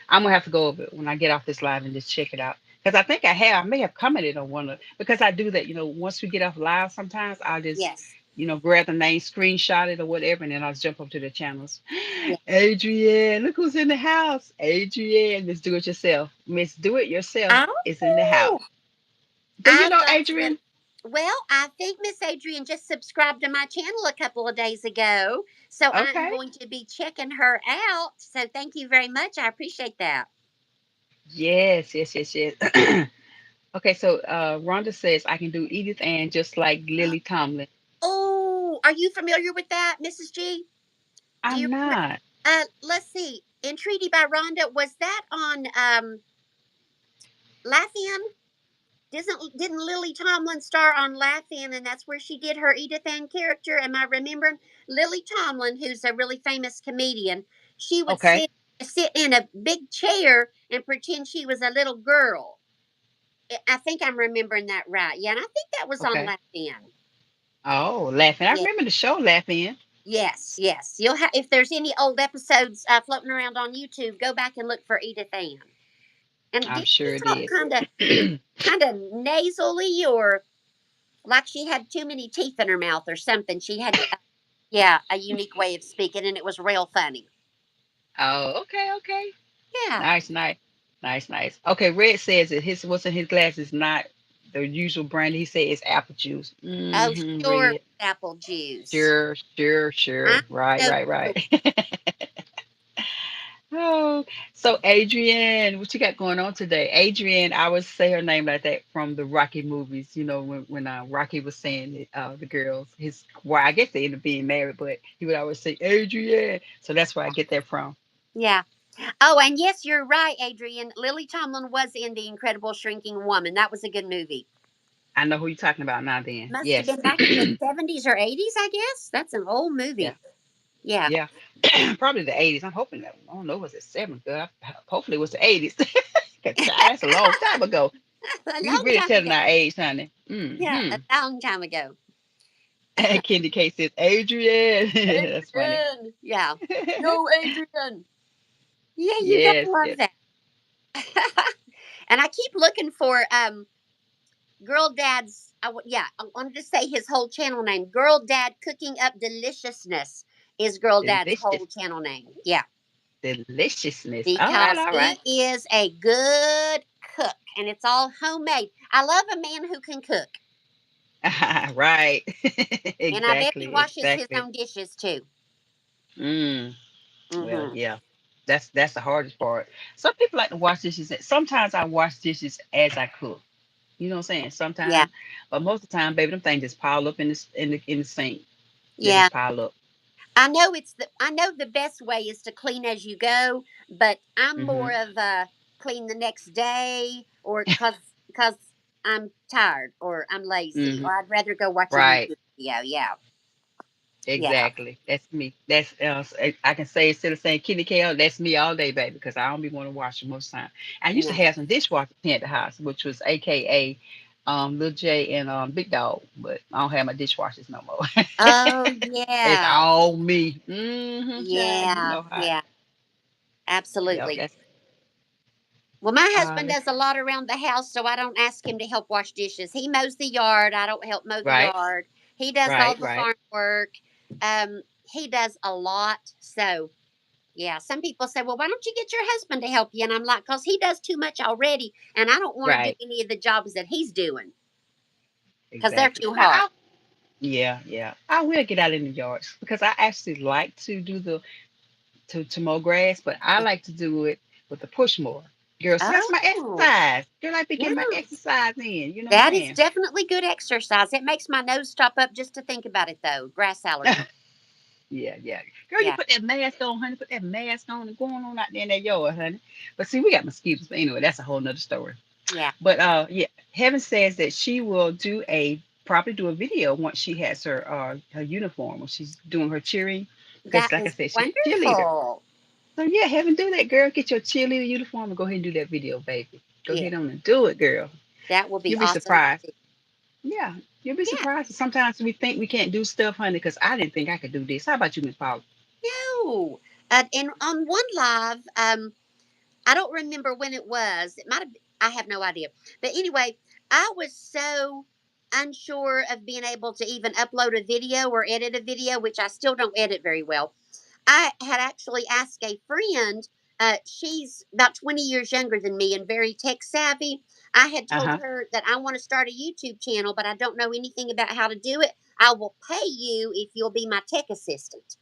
I'm gonna have to go over it when I get off this live and just check it out. Because I think I have. I may have commented on one of because I do that. Once we get off live, sometimes I'll just yes, grab the name, screenshot it or whatever, and then I'll jump up to the channels. yeah. Adrienne, look who's in the house. Adrienne, Miss Do It Yourself. Miss Do It Yourself is in the house. Oh, Do you I know love her. Adrienne? Well, I think Miss Adrian just subscribed to my channel a couple of days ago, so I'm Okay. going to be checking her out. So thank you very much. I appreciate that. Yes, yes, yes, yes. Okay, so Rhonda says I can do Edith Ann just like Lily Tomlin. Oh, are you familiar with that, Mrs. G? Do you I'm remember? not. Let's see. Entreaty by Rhonda, was that on Laugh-In? Didn't Lily Tomlin star on Laugh-In, and that's where she did her Edith Ann character? Am I remembering? Lily Tomlin, who's a really famous comedian, she would Okay, sit in a big chair and pretend she was a little girl. I think I'm remembering that right. Yeah, and I think that was on okay. Laugh-In. Oh, Laughing. I Yeah. remember the show Laughing. Yes, yes. You'll have if there's any old episodes floating around on YouTube, go back and look for Edith Ann. And I'm did sure she it talk is. kind of nasally, or like she had too many teeth in her mouth or something? She had yeah, a unique way of speaking, and it was real funny. Oh, okay, okay. Yeah. Nice, nice, nice, nice. Okay, Red says that his what's in his glass is not the usual brand. He said it's apple juice. Oh, sure, Red. apple juice. Sure, sure, I sure. Right, know. right, right. Oh, so Adrienne, what you got going on today? Adrienne, I would say her name like that from the Rocky movies. You know, when Rocky was saying it, the girls, well, I guess they ended up being married, but he would always say Adrienne. So that's where I get that from. Yeah. Oh, and yes, you're right, Adrian. Lily Tomlin was in The Incredible Shrinking Woman. That was a good movie. I know who you're talking about now. Then Must have yes, been back in the 70s or 80s, I guess. That's an old yeah, movie. Yeah. yeah, probably the '80s. I'm hoping that I don't know, was it '70s? Girl, hopefully it was the '80s. 'Cause, child, that's a long time ago. A We long really time telling ago. our age, honey. Yeah, Mm-hmm. a long time ago. Candy K says, Adrian. That's funny. Adrian. Yeah. Go, Adrian. Yeah, you gotta Yes, love yes. that. And I keep looking for Girl Dad's. Yeah, I wanted to say his whole channel name. Girl Dad Cooking Up Deliciousness is Girl Dad's Delicious. whole channel name. Yeah, Deliciousness. All right, because all right. he is a good cook, and it's all homemade. I love a man who can cook, Right. and I bet he Exactly, washes his exactly. own dishes too. Mm. Well, Hmm. yeah. That's the hardest part. Some people like to wash dishes. Sometimes I wash dishes as I cook. You know what I'm saying? Yeah, Sometimes, but most of the time, baby, them things just pile up in the sink. They yeah. just pile up. I know the best way is to clean as you go, but I'm more Hmm. of a clean the next day or cuz I'm tired or I'm lazy Hmm. or I'd rather go watch a Right. YouTube video. Yeah. Yeah. Exactly. That's me. That's I can say instead of saying kitty kale, that's me all day, baby, because I don't be want to wash it most of the time. I used to Yeah. have some dishwashers here at the house, which was AKA Lil J and Big Dog, but I don't have my dishwashers no more. Oh It's yeah. all me. Mm-hmm, child. You Yeah. know how. Yeah. Yep. Absolutely. That's Well, my husband let's does a lot around the house, so I don't ask him to help wash dishes. He mows the yard. I don't help mow the right, yard. He does all right, the right. farm work. He does a lot. So, yeah, some people say, well, why don't you get your husband to help you? And I'm like, because he does too much already. And I don't want to do Right. any of the jobs that he's doing because they're Exactly. too Now, hard. yeah, yeah. I will get out in the yards because I actually like to do to mow grass, but I like to do it with the push mower. Girl, so that's my Oh, exercise. Girl, I be yeah. getting my exercise in. You know what That I'm is saying? definitely good exercise. It makes my nose stop up just to think about it, though. Grass allergy. Yeah, yeah. Girl, you Yeah. put that mask on, honey. Put that mask on and going on out there in that yard, honey. But see, we got mosquitoes. But anyway, that's a whole nother story. Yeah. But yeah, Heaven says that she will probably do a video once she has her uniform when she's doing her cheering. Because That like I is said, she's a cheerleader. wonderful. So yeah, Heaven, do that, girl. Get your cheerleader uniform and go ahead and do that video, baby. Go Yeah. ahead on and do it, girl. That will be You'll be awesome to surprised. see. Yeah, you'll be Yeah. surprised. Sometimes we think we can't do stuff, honey, because I didn't think I could do this. How about you, Miss Paula? No. And on one live, I don't remember when it was. It might have. I have no idea. But anyway, I was so unsure of being able to even upload a video or edit a video, which I still don't edit very well. I had actually asked a friend. She's about 20 years younger than me and very tech savvy. I had Uh told huh. her that I want to start a YouTube channel, but I don't know anything about how to do it. I will pay you if you'll be my tech assistant.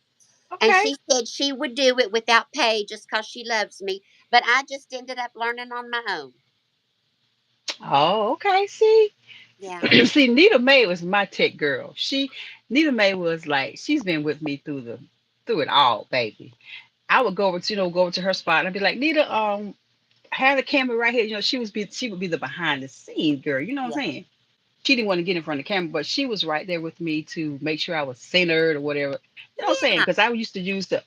And Okay. she said she would do it without pay just because she loves me. But I just ended up learning on my own. Oh, okay. See, Yeah. see, Nita May was my tech girl. Nita May was like, she's been with me through it all, baby. I would go over to, go over to her spot and I'd be like, Nita, have the camera right here. She would be the behind the scenes girl. You know what Yeah. I'm saying? She didn't want to get in front of the camera, but she was right there with me to make sure I was centered or whatever. You know what I'm saying? Yeah. Because I used to use the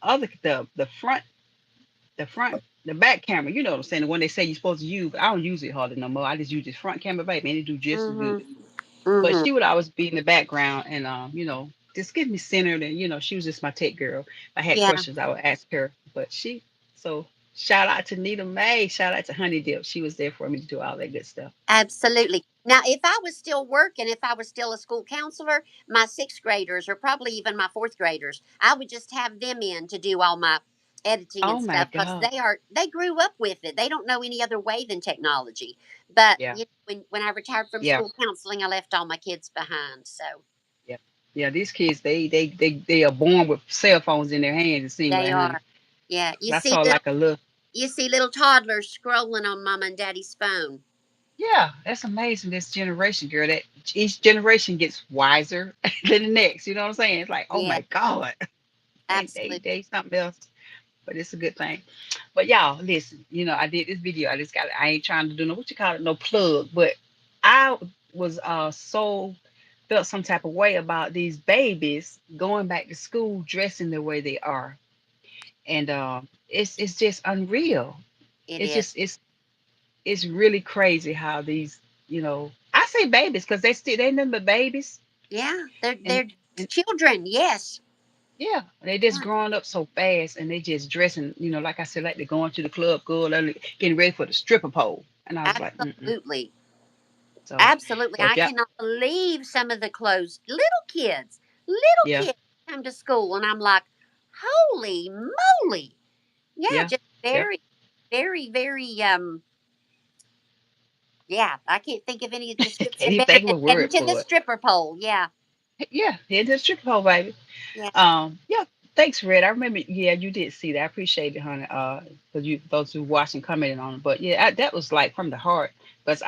back camera. You know what I'm saying? The one they say you're supposed to use, but I don't use it hardly no more. I just use this front camera, baby, and it do just as good. Mm-hmm. But Mm-hmm. she would always be in the background and just get me centered and she was just my tech girl. If I had Yeah. questions, I would ask her. But so shout out to Nita May, shout out to Honey Dip. She was there for me to do all that good stuff. Absolutely. Now, if I was still working, if I was still a school counselor, my sixth graders or probably even my fourth graders, I would just have them in to do all my editing and Oh my stuff because God. they grew up with it. They don't know any other way than technology. But Yeah. when I retired from Yeah. school counseling, I left all my kids behind. So Yeah. Yeah. These kids, they are born with cell phones in their hands, it seems they like, honey. are. Yeah, 'Cause I saw like a little. you see little toddlers scrolling on mama and daddy's phone. Yeah, that's amazing. This generation, girl. That each generation gets wiser than the next. You know what I'm saying? It's like, oh Yeah, my God, absolutely. they something else. But it's a good thing. But y'all, listen. I did this video. I just got. I ain't trying to do no what you call it, no plug. But I was so felt some type of way about these babies going back to school dressing the way they are, and it's just unreal. It It's is. just it's really crazy how these, I say babies because they remember babies, Yeah, and they're and children. Yes. yeah, they just Yeah, growing up so fast, and they just dressing, like I said, like they're going to the club, girl, and getting ready for the stripper pole, and I was like, mm-mm. absolutely. So, Absolutely. so if I y'all, cannot believe some of the clothes. Little yeah, kids come to school, and I'm like, holy moly. Yeah, yeah, just yeah, very, very, very, yeah, I can't think of any can't description even better think of than a heading word to the for it. stripper pole. Yeah. Yeah, head to the stripper pole, baby. Yeah. Yeah, thanks, Red. I remember. Yeah, you did see that. I appreciate it, honey. For you, those who watched and commented on it. But yeah, that was like from the heart. But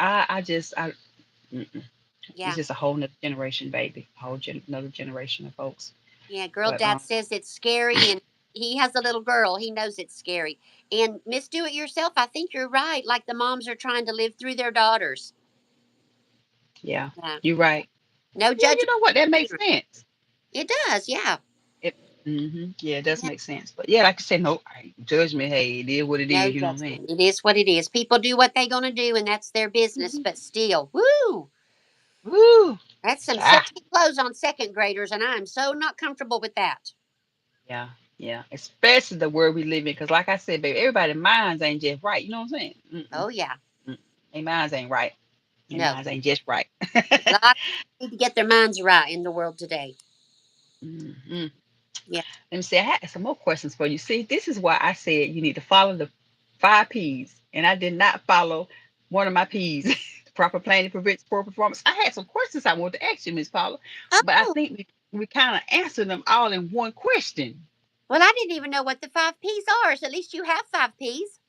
mm-mm. It's Yeah. just a whole nother generation, baby. A whole another generation of folks. Yeah. Girl But dad says it's scary, and he has a little girl. He knows it's scary. And Miss Do It Yourself, I think you're right. Like the moms are trying to live through their daughters. yeah, Yeah. you're right. No Yeah, you judgment. know what? That makes sense. It does. Yeah. It, yeah, it does make sense. But yeah, like I said, no judgment. Hey, it is what it No is. You know what I'm saying? judgment. It is what it is. People do what they're going to do, and that's their business. Hmm. But still, woo, Woo! that's some Ah, sexy clothes on second graders, and I'm so not comfortable with that. yeah, yeah. Especially the world we live in, because like I said, baby, everybody's minds ain't just right. You know what I'm saying? Mm-mm, Oh yeah, mm. Their minds ain't right. Their no, minds ain't just right. a lot of people need to get their minds right in the world today. Mhm. Yeah. Let me see. I had some more questions for you. See, this is why I said you need to follow the 5 P's, and I did not follow one of my P's. Proper planning prevents poor performance. I had some questions I wanted to ask you, Miss Paula, but I Oh, think we kind of answered them all in one question. well, I didn't even know what the five P's are. So at least you have five P's.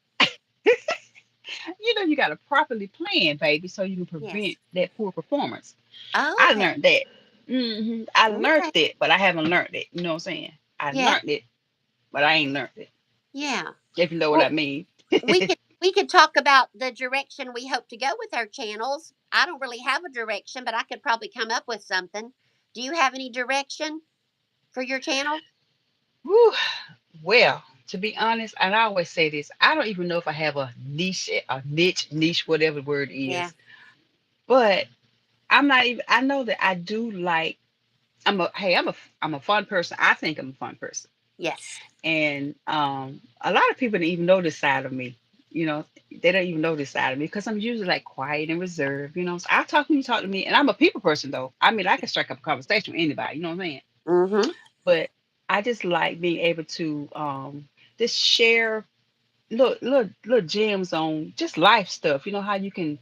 You got to properly plan, baby, so you can prevent Yes. that poor performance. Oh, I okay. learned that. I learned Okay. it, but I haven't learned it. You know what I'm saying? I Yeah. learned it, but I ain't learned it. Yeah. If you know what I Well, mean. we could talk about the direction we hope to go with our channels. I don't really have a direction, but I could probably come up with something. Do you have any direction for your channel? Whew. Well, to be honest, and I always say this, I don't even know if I have a niche, whatever the word Yeah. is. But I'm not even. I know that I do like. I'm a fun person. I think I'm a fun person, Yes. and a lot of people don't even know this side of me. You know, they don't even know this side of me because I'm usually like quiet and reserved. So I talk when you talk to me, and I'm a people person though. I mean, I can strike up a conversation with anybody. You know what I'm saying? Mm-hmm. But I just like being able to just share little gems on just life stuff. You know how you can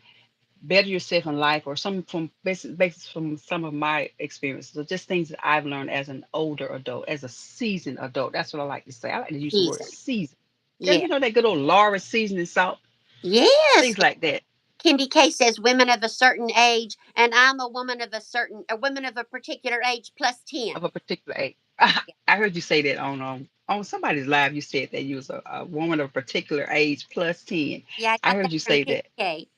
better yourself in life, or some from basis from some of my experiences, or just things that I've learned as an older adult, as a seasoned adult. That's what I like to say. I like to use the word Season. season. Girl, Yeah. that good old Laura seasoning salt, Yes. things like that. Candy K says women of a certain age, and I'm a woman of a particular age plus 10. Of a particular age. I heard you say that on somebody's live. You said that you was a woman of a particular age plus 10. Yeah, I I got that heard you from say Candy that. K.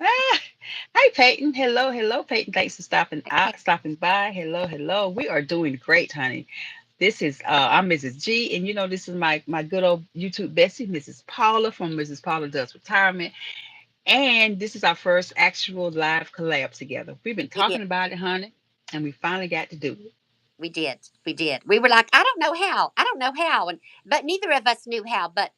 Ah, hi Peyton. Hello, hello, Peyton. Thanks for Okay. stopping by. Hello, hello. We are doing great, honey. This is I'm Mrs. G, and this is my good old YouTube bestie, Mrs. Paula from Mrs. Paula Does Retirement. And this is our first actual live collab together. We've been We did. talking about it, honey, and we finally got to do it. We did. We did. We were like, I don't know how. I don't know how. And but neither of us knew how. But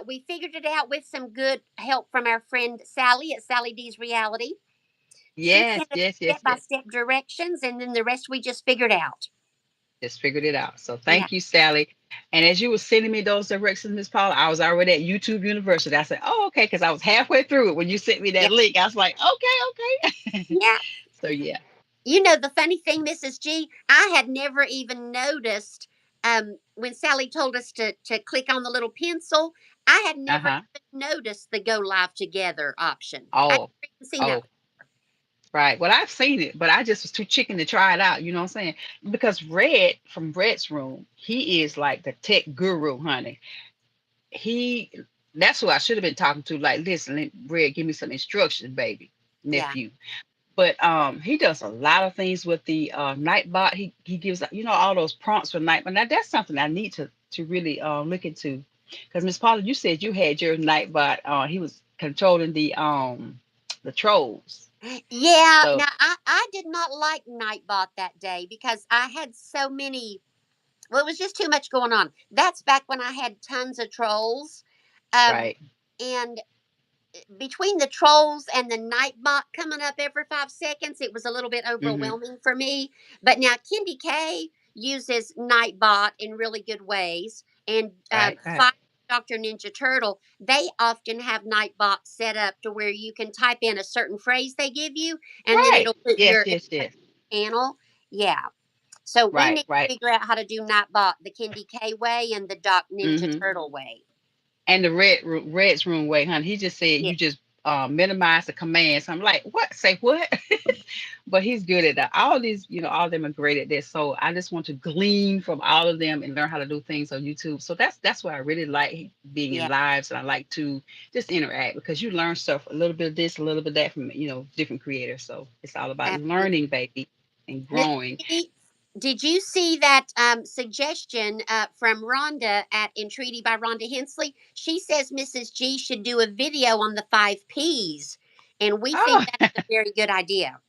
we figured it out with some good help from our friend Sally at Sally D's Reality. She Yes, sent us yes, yes, step by yes. step directions, and then the rest we just figured out. Just figured it out. So Yeah. thank you, Sally. And as you were sending me those directions, Miss Paula, I was already at YouTube University. I said, "Oh, okay," because I was halfway through it when you sent me Yeah. that link. I was like, "Okay, okay." Yeah. So yeah. You know the funny thing, Mrs. G, I had never even noticed. when Sally told us to click on the little pencil, I had never Uh-huh. even noticed the go live together option. I Oh, never even seen that. oh, right. Well, I've seen it, but I just was too chicken to try it out. You know what I'm saying? Because Red from Red's room, he is like the tech guru, honey. He, that's who I should have been talking to. Like, listen, Red, give me some instructions, baby, Yeah, nephew. But he does a lot of things with the Nightbot. He gives all those prompts for Nightbot. Now that's something I need to really look into. Because Miss Paula, you said you had your Nightbot. He was controlling the trolls. yeah. So Now I did not like Nightbot that day because I had so many. Well, it was just too much going on. That's back when I had tons of trolls, um, right. and between the trolls and the Nightbot coming up every 5 seconds, it was a little bit Hmm. overwhelming for me. But now Kindy K uses Nightbot in really good ways, and Right. Right. Fight Dr. Ninja Turtle, they often have Nightbot set up to where you can type in a certain phrase they give you, and then Right. it'll put Yes. your Yes. Yes. channel. Yeah. So we Right. need Right. to figure out how to do Nightbot the Kindy K way and the Doc Ninja Hmm. Turtle way. And the Red's room way, honey. He just said Yeah. you just minimize the commands. I'm like, what? Say what? But he's good at that. All these, all of them are great at this. So I just want to glean from all of them and learn how to do things on YouTube. So that's why I really like being in Yeah. lives, and I like to just interact because you learn stuff a little bit of this, a little bit of that from different creators. So it's all about Absolutely. learning, baby, and Miss growing. G, did you see that suggestion from Rhonda at Entreaty by Rhonda Hensley? She says Mrs. G should do a video on the 5 P's, and we think Oh, that's a very good idea.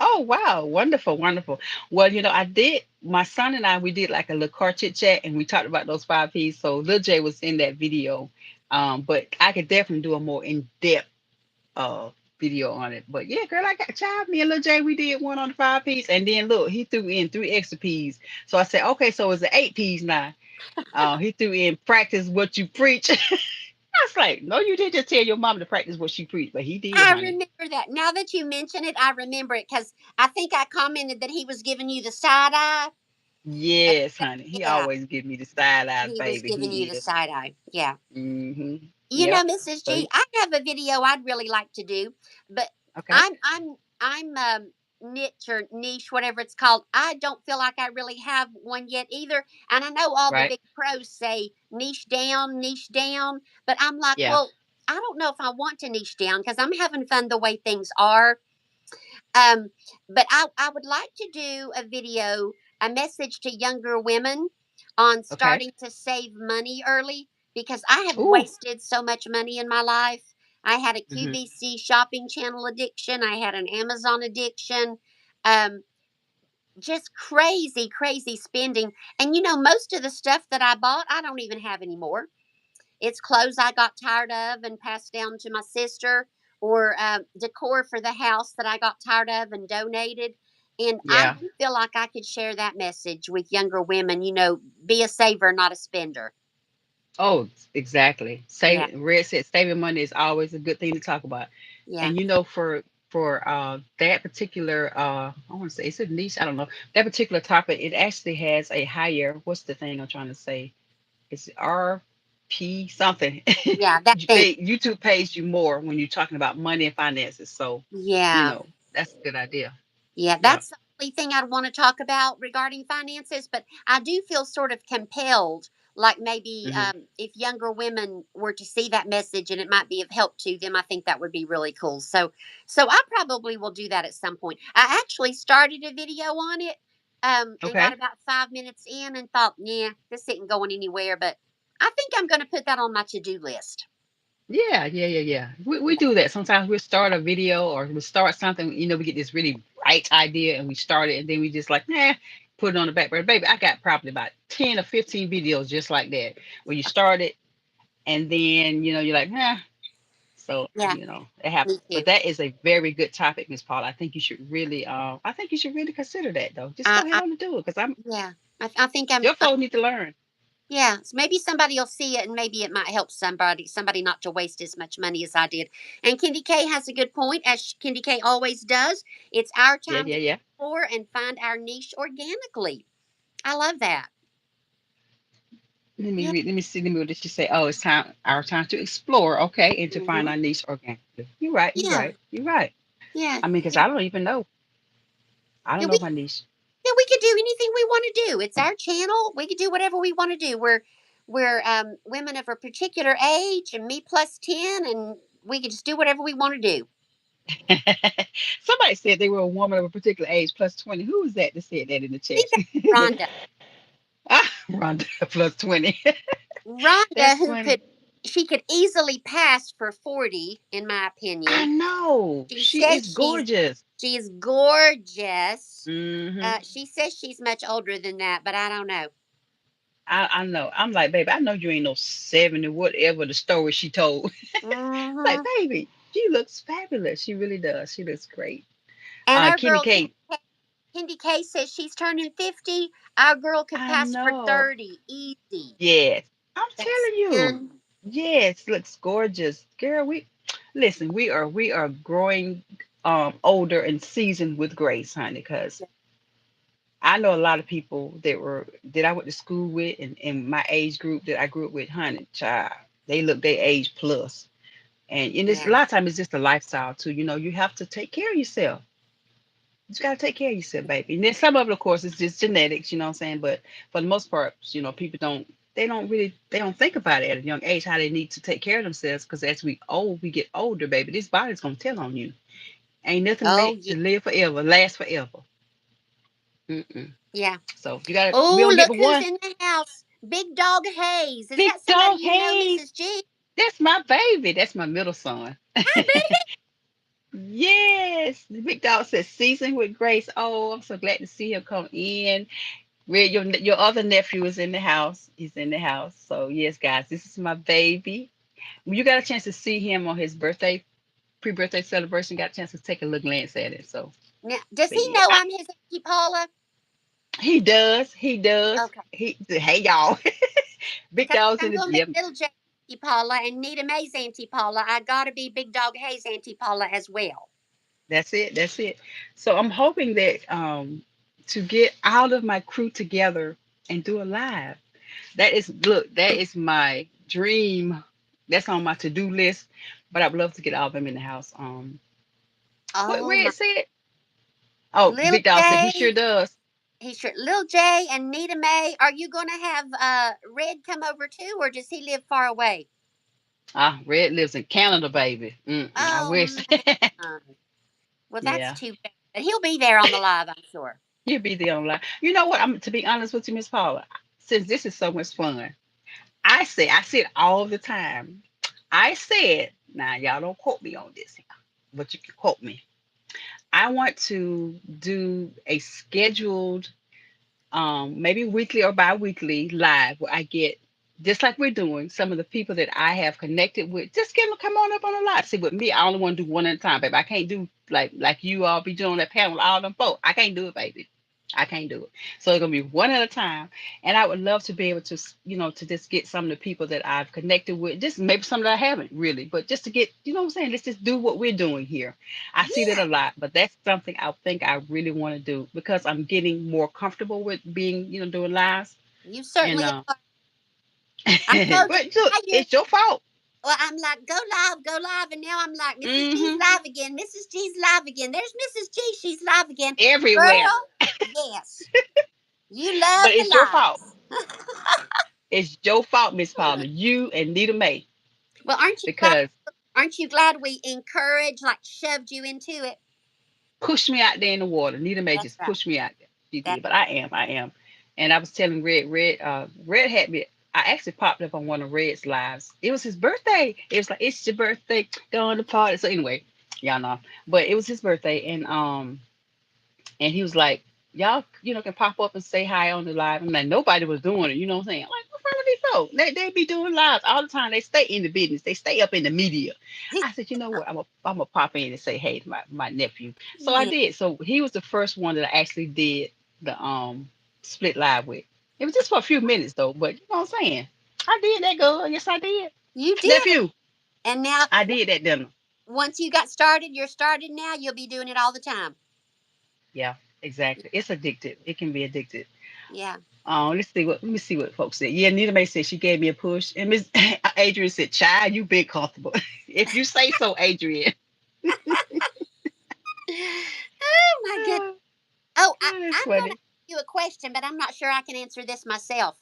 oh wow, wonderful, wonderful. Well, I did. My son and I, we did like a little car chit chat, and we talked about those 5 P's. So Lil J was in that video, but I could definitely do a more in depth uh video on it. But yeah, girl, I got child. Me and Lil J, we did one on the 5 P's, and then look, he threw in 3 extra P's. So I said, okay, so it's the 8 P's now. He threw in practice what you preach. I was like, no, you didn't just tell your mom to practice what she preached, but he did, I honey. remember that. Now that you mention it, I remember it because I think I commented that he was giving you the side eye. Uh, Yes, honey. He Yeah, always give me the side eyes, he was baby. giving you He the is. side eye. Yeah. Hmm. You know, Yep. Mrs. So G, I have a video I'd really like to do, but okay. I'm niche or niche, whatever it's called. I don't feel like I really have one yet either. And I know all the Right. big pros say niche down, but I'm like, Yeah. well, I don't know if I want to niche down because I'm having fun the way things are. But I would like to do a video, a message to younger women on Okay. starting to save money early because I have Ooh. wasted so much money in my life. I had a Hmm. QVC shopping channel addiction. I had an Amazon addiction. Um, just crazy, crazy spending. And most of the stuff that I bought, I don't even have anymore. It's clothes I got tired of and passed down to my sister, or decor for the house that I got tired of and donated. And I Yeah. do feel like I could share that message with younger women. Be a saver, not a spender. Oh, exactly. Yeah, Red said saving money is always a good thing to talk about. yeah, And for that particular I want to say it's a niche, I don't know. That particular topic, it actually has a higher, what's the thing I'm trying to say? It's RP something. yeah. That thing. YouTube pays you more when you're talking about money and finances. So, Yeah, that's a good idea. yeah. Yeah. That's the only thing I'd want to talk about regarding finances. But I do feel sort of compelled. Like maybe Hmm. if younger women were to see that message and it might be of help to them, I think that would be really cool. So I probably will do that at some point. I actually started a video on it, and got Okay. about 5 minutes in and thought, yeah, this isn't going anywhere. But I think I'm going to put that on my to-do list. Yeah, yeah, yeah, yeah. We do that. Sometimes we start a video or we start something, we get this really bright idea and we start it and then we just like, nah, put it on the back burner. Baby, I got probably about 10 or 15 videos just like that where you start it and then, you're like, nah. So, Yeah, it happens. me But too. that is a very good topic, Miss Paula. I think you should really consider that though. Just go ahead I on and do it because yeah, I think I'm. your folks need to learn. Yeah, so maybe somebody will see it and maybe it might help somebody not to waste as much money as I did. And Kindy K has a good point, as Kindy K always does. It's our Yeah, time yeah, to yeah. explore and find our niche organically. I love that. Yeah, Let me see. Let me. What did she say? Oh, it's time. Our time to explore. Okay, and to find mhm, our niche organically. You're right. You're yeah, right. You're right. yeah, I mean, because yeah. I don't even know. I Yeah, don't we know my niche. yeah we could do anything we want to do. It's our channel. We could do whatever we want to do. We're women of a particular age, and me plus 10, and we could just do whatever we want to do. Somebody said they were a woman of a particular age plus 20. Who was that said that in the I think chat? that's Rhonda. Ah, Rhonda plus 20. Rhonda, That's who funny. could she could easily pass for 40, in my I opinion. know. She She is says gorgeous. she's gorgeous. Hmm. She says she's much older than that, but I don't know. I know. I'm like, baby, I know you ain't no 70, whatever the story she told. Like, Hmm. baby, she looks fabulous. She really does. She looks great. And our Kenny girl Kate. Candy K says she's turning 50. Our girl could I pass for know. 30 easy. Yes. I'm That's telling you. 10. Yes, looks gorgeous. Girl, we listen, we are growing older and seasoned with grace, honey, because I know a lot of people that I went to school with and in my age group that I grew up with, honey, child. They look their age plus. And it's a Yeah. lot of times it's just a lifestyle too. You know, you have to take care of yourself. You just gotta take care of yourself, baby. And then some of it, of course, is just genetics, you know what I'm saying? But for the most part, people they don't think about it at a young age how they need to take care of themselves because as we get older, baby, this body's gonna tell on you. Ain't nothing Oh, meant yeah. to live forever, last forever. Mm-mm. Yeah. So you gotta we Oh, don't get look but who's one. in the house. Big Dog Hayes. Is Big that somebody dog you know, Hayes. Mrs. G? That's my baby. That's my middle son. Hi, baby. Yes. The big dog says season with grace. Oh, I'm so glad to see him come in. Your other nephew is in the house. He's in the house. So yes, guys, this is my baby. When you got a chance to see him on his birthday, pre-birthday celebration, got a chance to take a look glance at it. So, Now, does but he yeah, know I'm his Auntie Paula? he does. He does. Okay. Hey y'all, big Because dogs in I'm the going to be yep. Little J Auntie Paula and Nita Mae's Auntie Paula. I got to be Big Dog Hayes Auntie Paula as well. That's it. That's it. So I'm hoping that to get all of my crew together and do a live. That is look. That is my dream. That's on my to-do list. But I'd love to get all of them in the house. What Oh, Red my. said? Oh, Little Big Dog said he sure J. does. He's sure. Lil J and Nita Mae, are you going to have Red come over too, or does he live far away? Ah, Red lives in Canada, baby. Mm-mm, I Oh, wish. man. Well, that's Yeah, too bad. But he'll be there on the live, I'm sure. he'll be the online. You know what? I'm to be honest with you, Miss Paula. Since this is so much fun, I say it all the time. I said, now y'all don't quote me on this, but you can quote me. I want to do a scheduled maybe weekly or bi-weekly live where I get just like we're doing some of the people that I have connected with. Just get them to come on up on the live. See, with me, I only want to do one at a time, baby. I can't do like you all be doing that panel, all them folks. I can't do it, baby. I can't do it. So it's gonna be one at a time, and I would love to be able to, to just get some of the people that I've connected with, just maybe some that I haven't really, but just to get, what I'm saying. Let's just do what we're doing here. I see that Yeah, a lot, but that's something I think I really want to do because I'm getting more comfortable with being, doing lives. you And certainly are. I'm so but look, tired. it's your fault. Well, I'm like, go live. And now I'm like, Mrs. G's Hmm. live again. Mrs. G's live again. There's Mrs. G. She's live again. Everywhere, Girl, yes. You love but the it's your fault. lives. It's your fault, Miss Paula. You and Nita May, Well, because aren't you glad we encouraged, like shoved you into it? pushed me out there in the water. Nita May That's just right. pushed me out there. She That did, but I am. And I was telling Red had me. I actually popped up on one of Red's lives. It was his birthday. It was like, it's your birthday, going to party. So anyway, y'all know. But it was his birthday, and he was like, y'all, can pop up and say hi on the live. I'm like, nobody was doing it. You know what I'm saying? I'm like, what's wrong with these folks? They be doing lives all the time. They stay in the business. They stay up in the media. I said, you know what? I'm gonna pop in and say hey to my nephew. So I yeah. did. So he was the first one that I actually did the split live with. It was just for a few minutes though, but you know what I'm saying? I did that, girl. Yes, I did. You did. Nephew, And now, I did that dinner. once you got started, you're started now. You'll be doing it all the time. Yeah, exactly. It's addictive. It can be addictive. Yeah. Let me see what folks said. Yeah, Nita Mae said she gave me a push, and Miss Adrian said, "Child, you been comfortable." If you say so, Adrian. Oh my goodness. Ah, Oh, that's I'm going to funny. ask you a question, but I'm not sure I can answer this myself.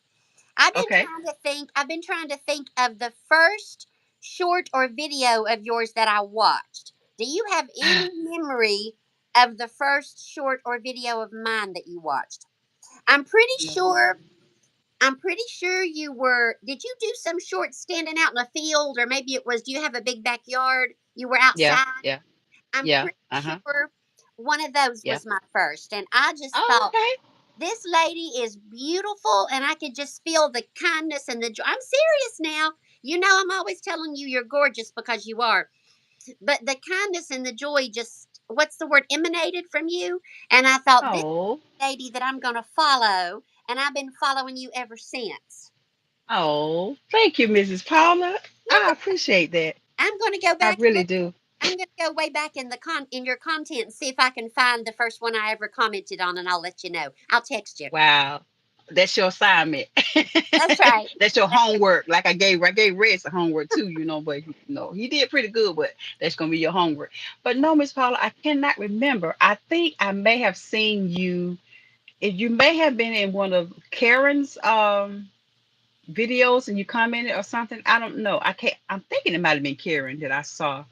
I've been Okay. trying to think. I've been trying to think of the first short or video of yours that I watched. Do you have any memory of the first short or video of mine that you watched? I'm pretty No. sure. I'm pretty sure you were. Did you do some short standing out in a field, or maybe it was? Do you have a big backyard? You were Yeah. outside. Yeah. I'm Yeah. pretty Uh huh. sure one of those Yeah. was my first, and I just Oh, thought okay. this lady is beautiful, and I could just feel the kindness and the joy. I'm serious now. You know, I'm always telling you you're gorgeous because you are, but the kindness and the joy just, what's the word, emanated from you. And I thought, this Oh. lady that I'm going to follow, and I've been following you ever since. Oh. Thank you, Mrs. Paula. You're I appreciate that. I'm going to go I back and really look. do. I'm going to go way back in the in your content and see if I can find the first one I ever commented on, and I'll let you know. I'll text you. Wow. That's your assignment. That's right. That's your homework. Like I gave Red some homework too, but he did pretty good, but that's gonna be your homework. But no, Miss Paula, I cannot remember. I think I may have seen you. If you may have been in one of Karen's videos and you commented or something. I don't know. I can't I'm thinking it might have been Karen that I saw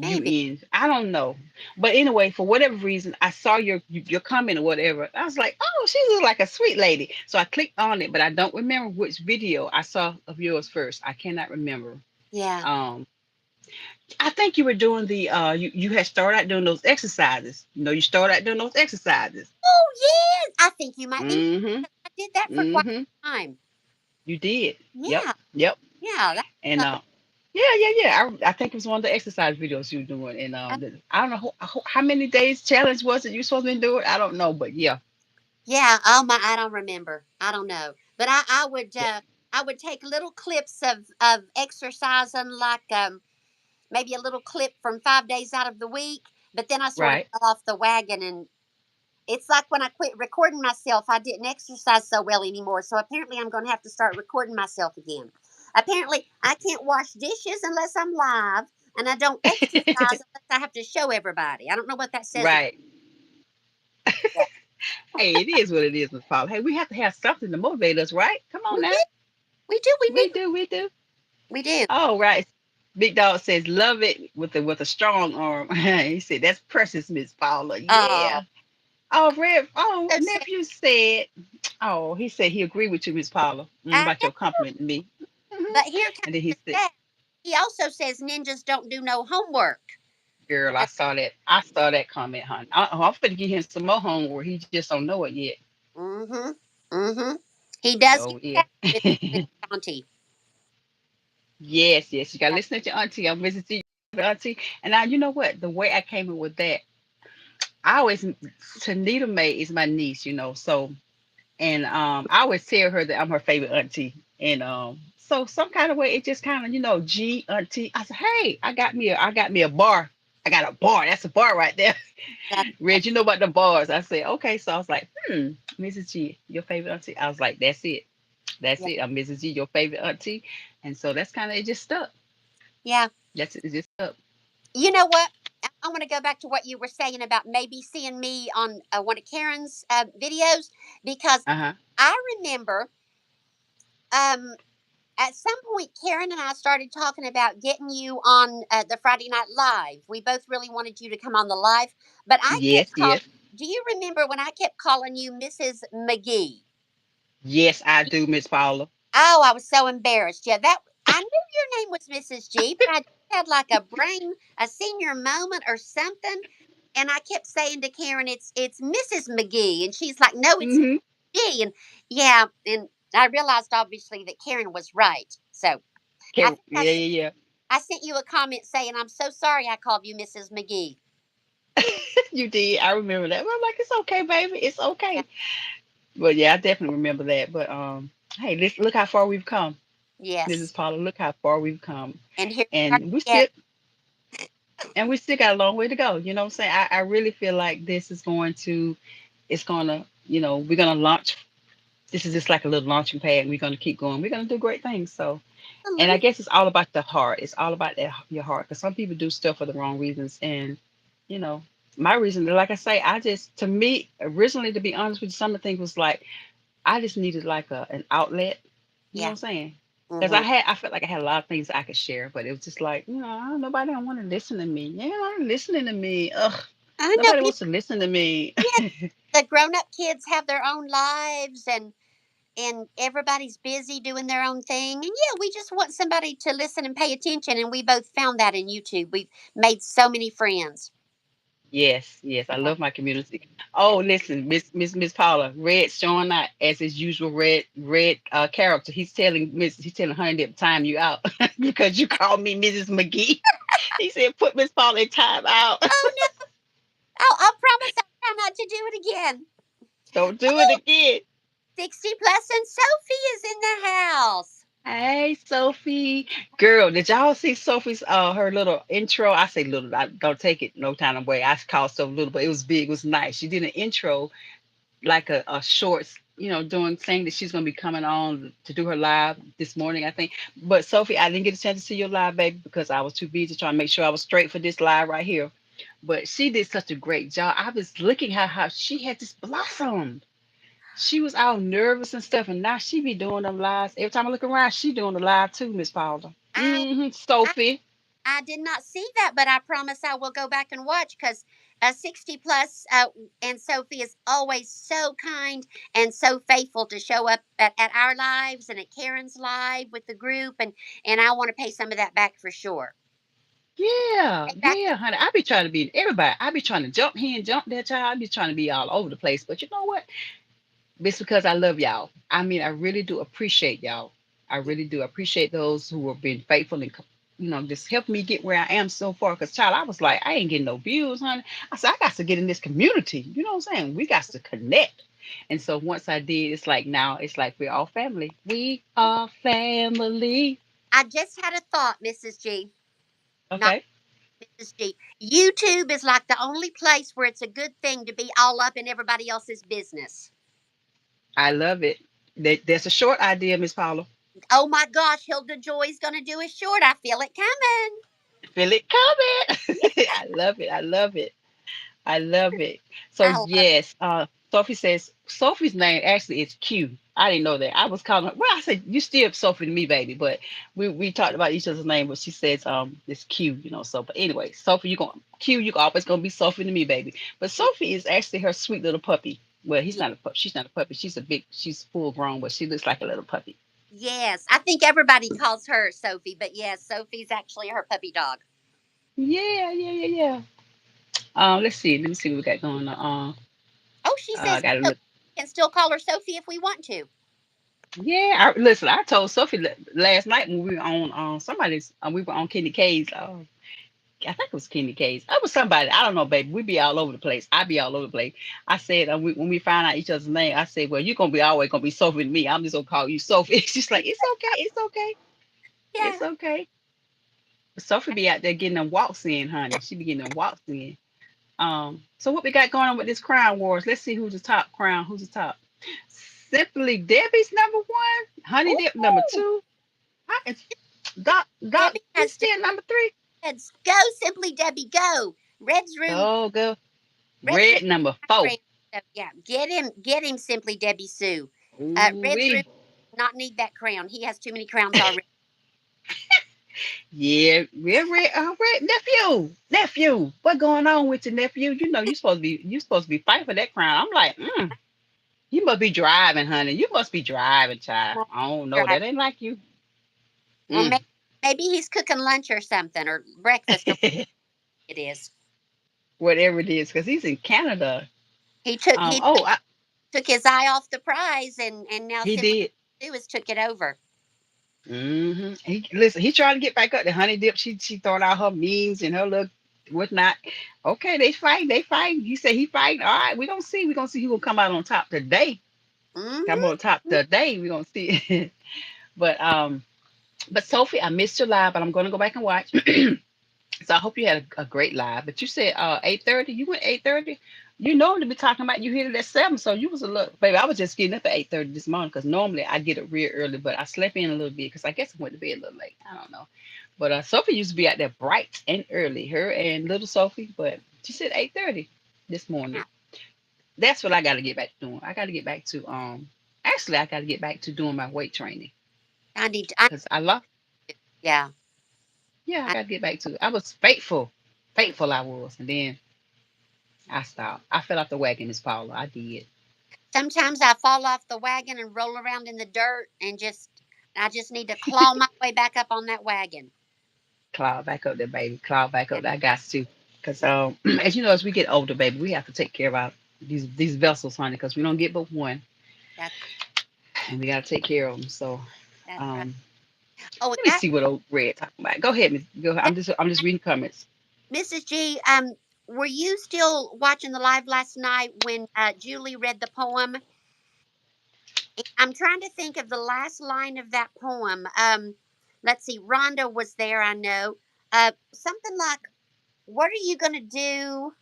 you Maybe. in. I don't know. But anyway, for whatever reason, I saw your comment or whatever. I was like, oh, she looks like a sweet lady. So I clicked on it, but I don't remember which video I saw of yours first. I cannot remember. Yeah. Um, I think you were doing you had started out doing those exercises. You started out doing those exercises. Oh, yes. I think you might be. Mm-hmm. I did that for quite Mm-hmm. some time. You did. Yep. Yeah. Yep. Yeah. And yeah, yeah, yeah. I think it was one of the exercise videos you were doing. And Uh, I don't know how many days challenge was it you supposed to be doing? I don't know, but yeah, yeah. Oh my, I don't remember. I don't know. But yeah, I would take little clips of exercising, like maybe a little clip from 5 days out of the week. But then I sort of right. fell off the wagon, and it's like when I quit recording myself, I didn't exercise so well anymore. So apparently, I'm going to have to start recording myself again. Apparently, I can't wash dishes unless I'm live, and I don't exercise unless I have to show everybody. I don't know what that says. Right. Hey, it is what it is, Miss Paula. Hey, we have to have something to motivate us, right? Come on We now. do, we do, we We do, do, we do. we do. All right. Big Dog says, love it with a strong arm. He said, that's precious, Miss Paula. Oh, Yeah. so sad. Nephew said, oh, he said he agreed with you, Miss Paula, I about know, your complimenting me. but here comes And then he the said, sad. He also says ninjas don't do no homework. girl, I saw that. I saw that comment, hon. I'm going to give him some more homework. He just don't know it yet. Mm-hmm. Mm-hmm. He does So get yeah. that with his auntie. Yes, yes. You gotta listen to your auntie. I'm visiting your auntie. And now you know what? The way I came up with that, I always Tanita Mae is my niece, so and I always tell her that I'm her favorite auntie. And so some kind of way it just kind of, G auntie. I said, hey, I got me a bar. I got a bar. That's a bar right there. That's Reg, you know about the bars. I said, okay. So I was like, Mrs. G, your favorite auntie. I was like, that's it. That's yeah. it. I'm Mrs. G, your favorite auntie. And so that's kind of it just stuck. Yeah. That's it just stuck. You know what? I want to go back to what you were saying about maybe seeing me on one of Karen's videos, because Uh-huh. I remember um, at some point Karen and I started talking about getting you on the Friday Night Live. We both really wanted you to come on the live, but I kept Yes, calling. yes. Do you remember when I kept calling you Mrs. McGee? Yes, I do, Miss Paula. Oh, I was so embarrassed. Yeah, that I knew your name was Mrs. G, but I just had like a senior moment or something. And I kept saying to Karen, it's Mrs. McGee, and she's like, no, it's Mm-hmm. G. And yeah, and I realized obviously that Karen was right. So I Okay. think Yeah, yeah, I sent you a comment saying, I'm so sorry I called you Mrs. McGee. yeah. You did. I remember that. But I'm like, it's okay, baby. It's Yeah. okay. But yeah, I definitely remember that. But hey, look how far we've come, Mrs. Yes. Paula. Look how far we've come. And here we are And we together. still got a long way to go. You know what I'm saying? I really feel like this is going to it's gonna, we're gonna launch this is just like a little launching pad, and we're gonna keep going. We're gonna do great things. So, and I Absolutely. guess it's all about the heart. It's all about your heart, because some people do stuff for the wrong reasons, and you know, my reason, like I say, I just, to me, originally, to be honest with you, some of the things was like I just needed like an outlet. You know Yeah. what I'm saying? Because Hmm. I felt like I had a lot of things I could share, but it was just like, nobody don't want to listen to me. Yeah, listening to me. Ugh, I know nobody people. wants to listen to me. Yeah, the grown-up kids have their own lives, and everybody's busy doing their own thing. And yeah, we just want somebody to listen and pay attention. And we both found that in YouTube. We've made so many friends. Yes, yes, I Yeah. love my community. Oh, listen, Miss Paula, Red showing out as his usual red character. He's telling Honey to time you out because you called me Mrs. McGee. He said put Miss Paula in time out. Oh no! I'll promise I'll try not to do it again. Don't do it Oh, again. 60 plus and Sophie is in the house. Hey Sophie, girl, did y'all see Sophie's her little intro? I say little, I don't take it no time away. I called so little, but it was big, it was nice. She did an intro, like a shorts, doing saying that she's gonna be coming on to do her live this morning, I think. But Sophie, I didn't get a chance to see your live, baby, because I was too busy trying to make sure I was straight for this live right here. But she did such a great job. I was looking at how she had this blossom. She was all nervous and stuff, and now she be doing them lives. Every time I look around, she doing the live too, Miss Paula. I I Sophie. I did not see that, but I promise I will go back and watch because 60 plus and Sophie is always so kind and so faithful to show up at our lives and at Karen's live with the group, and I want to pay some of that back for sure. Yeah, Pay back the yeah, honey. I be trying to be everybody. I be trying to jump here and jump there, child. I be trying to be all over the place. But you know what? It's because I love y'all. I mean, I really do appreciate y'all. I really do appreciate those who have been faithful and just help me get where I am so far. Cause child, I was like, I ain't getting no views, honey. I said, I got to get in this community. You know what I'm saying? We got to connect. And so once I did, it's like now it's like we're all family. We are family. I just had a thought, Mrs. G. Not Okay. Mrs. G. YouTube is like the only place where it's a good thing to be all up in everybody else's business. I love it. That's a short idea, Miss Paula. Oh my gosh, Hilda Joy's gonna do a short. I feel it coming. Feel it coming. I love it. I love it. I love it. So I love it. yes, Sophie says Sophie's name actually is Q. I didn't know that. I was calling her. Well, I said you still Sophie to me, baby. But we talked about each other's name, but she says it's Q. So but anyway, Sophie, you always gonna be Sophie to me, baby. But Sophie is actually her sweet little puppy. Well, he's Ye- not a pup. She's not a puppy. She's full grown, but she looks like a little puppy. Yes, I think everybody calls her Sophie, but yes, Sophie's actually her puppy dog. Yeah, yeah, yeah, yeah. Let's see. Let me see what we got going on. Oh, she I says gotta we look. can still call her Sophie if we want to. Yeah, listen. I told Sophie last night when we were on we were on Kenny K's. I think it was Kenny K's. That was somebody. I don't know, baby. We be all over the place. I be all over the place. I said when we find out each other's name, I said, "Well, you're gonna be always gonna be Sophie to me. I'm just gonna call you Sophie." She's like, "It's okay. It's okay. Yeah. It's okay." Sophie be out there getting them walks in, honey. She be getting them walks in. So what we got going on with this crown wars? Let's see who's the top crown. Who's the top? Simply Debbie's number one. Honey Dip number Ooh, two. It's Doc Debbie is has to still number three. Red's go simply Debbie go. Go, go. Red's room Red number my four. friend. So yeah, get him simply Debbie Sue. Ooh Red's room wee. does not need that crown. He has too many crowns already. Yeah, red nephew. What going on with your nephew? You supposed to be fighting for that crown. I'm like, you must be driving, honey. You must be driving, child. Well, I don't know. That ain't like you. well, Mm. maybe he's cooking lunch or something or breakfast or what it is. Whatever it is, because he's in Canada. He Oh, took his eye off the prize, and now he simply did. Sue has took it over. Listen, he trying to get back up. The honey dip, she throwing out her memes and her look whatnot. Okay, they fight. They fight. He said he fighting. All right, we gonna see. We gonna see who gonna come out on top today. Come on top Hmm. today. We gonna see. but Sophie, I missed your live, but I'm gonna go back and watch. So I hope you had a great live. But you said 8:30. You went 8:30. You normally be talking about you hit it at 7, so you was a little baby. I was just getting up at 8:30 this morning because normally I get up real early, but I slept in a little bit because I guess I went to bed a little late. I don't know. But Sophie used to be out there bright and early, her and little Sophie. But she said 8:30 this morning. Yeah, That's what I got to get back to doing. I got to get back to actually I got to get back to doing my weight training I need. I because I love. yeah. Yeah, I I, got to get back to it. I was faithful I was, and then I stopped. I fell off the wagon, Miss Paula. I did. sometimes I fall off the wagon and roll around in the dirt, and I just need to claw my way back up on that wagon. Cloud back up there, baby. Cloud back Yeah, up there. I got to. Because as you know, as we get older, baby, we have to take care of our these vessels, honey, because we don't get but one, that's and we got to take care of them. So, that's right. um, Oh, and let me see what old Red talking about. Go ahead, Miss. Go ahead. that I'm just reading comments. Mrs. G, were you still watching the live last night when Julie read the poem? I'm trying to think of the last line of that poem. Let's see. Rhonda was there, I know. Something like, "What are you going to do?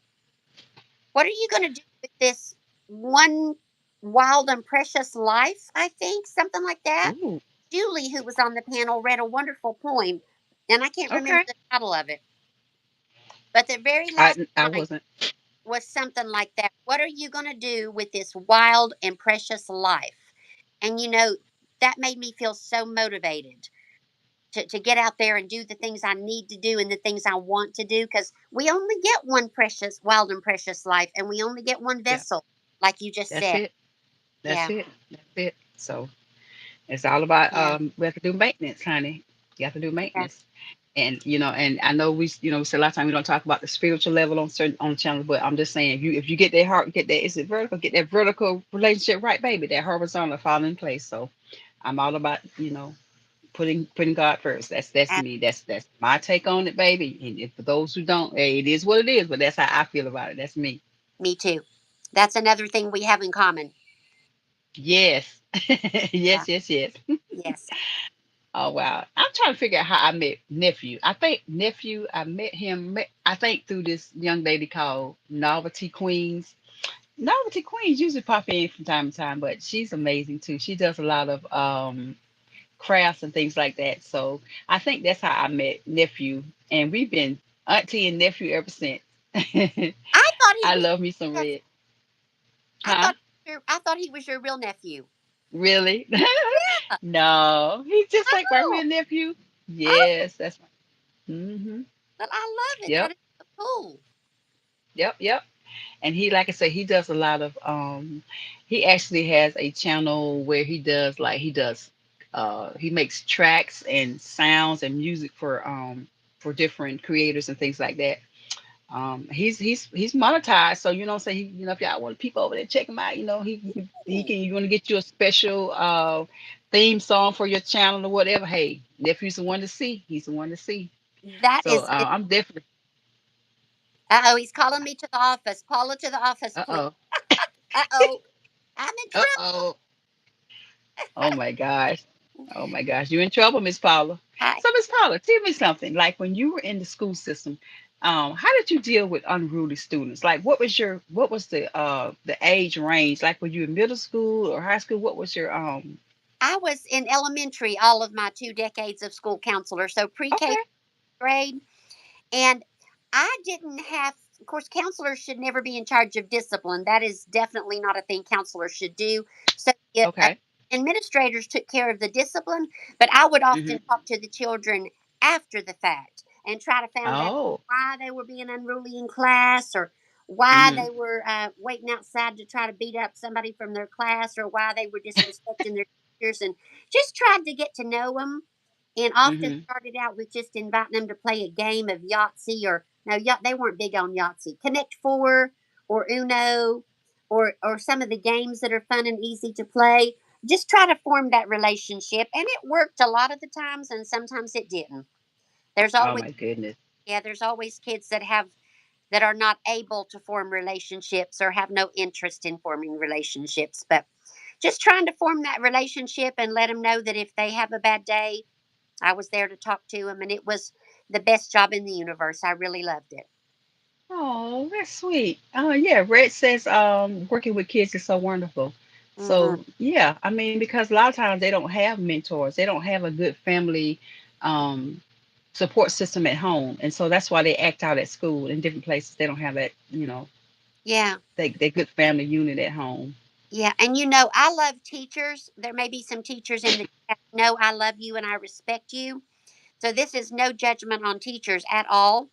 What are you going to do with this one wild and precious life?" I think something like that. Ooh, Julie, who was on the panel, read a wonderful poem, and I can't remember okay. the title of it. But the very last I line wasn't. was something like that. What are you going to do with this wild and precious life? And that made me feel so motivated to get out there and do the things I need to do and the things I want to do, because we only get one precious, wild and precious life, and we only get one Yeah, vessel, like you just that's said. it. That's Yeah, it. That's it. So it's all about yeah, we have to do maintenance, honey. You have to do yeah. maintenance. And and I know we say a lot of time we don't talk about the spiritual level on certain on channels, but I'm just saying if you get that heart, get that is it vertical, get that vertical relationship right, baby, that horizontal fall in place. So I'm all about putting God first. That's Uh, me. That's my take on it, baby. And for those who don't, hey, it is what it is. But that's how I feel about it. That's me. Me too. That's another thing we have in common. Yes, Yeah, yes, yes, yes. yes. Oh wow. I'm trying to figure out how I met nephew. I think nephew, I met him I think through this young lady called Novelty Queens. Novelty Queens usually pop in from time to time, but she's amazing too. She does a lot of crafts and things like that. So I think that's how I met nephew. And we've been auntie and nephew ever since. I thought he I was. love me some red. I Huh? thought he was your real nephew. Really? No. He's just like my Oh, real nephew. oh, Yes, that's my hmm but I love it. That Yep. is so cool. Yep. Yep. And he, like I said, he does a lot of he actually has a channel where he makes tracks and sounds and music for different creators and things like that. He's monetized, so say if y'all want to peep over there, check him out. He Ooh, can you want to get you a special theme song for your channel or whatever. Hey, nephew's the one to see. He's the one to see. that So is. I'm definitely. Uh-oh, he's calling me to the office. Paula, to the office, Uh please. oh. Uh-oh, I'm in Uh trouble. oh. Oh my gosh. Oh my gosh. You're in trouble, Miss Paula. Hi. So Miss Paula, tell me something. Like when you were in the school system, how did you deal with unruly students? Like what was the age range? Like were you in middle school or high school? What was your I was in elementary all of my 2 decades of school counselor, so pre-K okay. grade. And I didn't have, of course, counselors should never be in charge of discipline. That is definitely not a thing counselors should do. So Okay. administrators took care of the discipline, but I would Mm-hmm. often talk to the children after the fact and try to find out Oh. why they were being unruly in class, or why Mm-hmm. they were waiting outside to try to beat up somebody from their class, or why they were disrespecting their teachers, and just tried to get to know them, and often Mm-hmm. started out with just inviting them to play a game of Yahtzee, or no, they weren't big on Yahtzee, Connect Four, or Uno, or some of the games that are fun and easy to play. Just try to form that relationship, and it worked a lot of the times, and sometimes it didn't. There's Oh always my goodness. there's always kids that are not able to form relationships or have no interest in forming relationships, but just trying to form that relationship and let them know that if they have a bad day, I was there to talk to them, and it was the best job in the universe. I really loved it. Oh, that's sweet. Yeah, Red says working with kids is so wonderful. Hmm. So yeah, I mean, because a lot of times they don't have mentors, they don't have a good family um support system at home, and so that's why they act out at school in different places. They don't have that, Yeah. they good family unit at home. Yeah. And I love teachers. There may be some teachers in the chat. No, I love you and I respect you. So this is no judgment on teachers at all.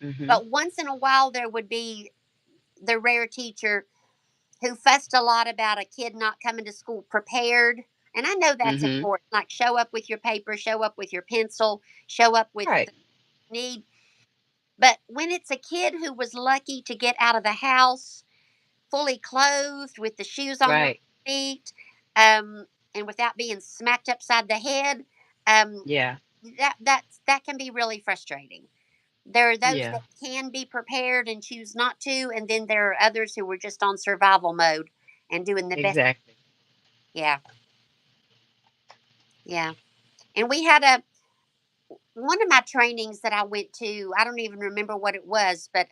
Hmm. But once in a while, there would be the rare teacher who fussed a lot about a kid not coming to school prepared. And I know that's Hmm. important. Like, show up with your paper, show up with your pencil, show up with Right. the need. But when it's a kid who was lucky to get out of the house fully clothed with the shoes on their Right. feet, um, and without being smacked upside the head, um, Yeah. that can be really frustrating. There are those Yeah. that can be prepared and choose not to, and then there are others who were just on survival mode and doing the best. Exactly. Yeah, yeah. And we had a one of my trainings that I went to. I don't even remember what it was, but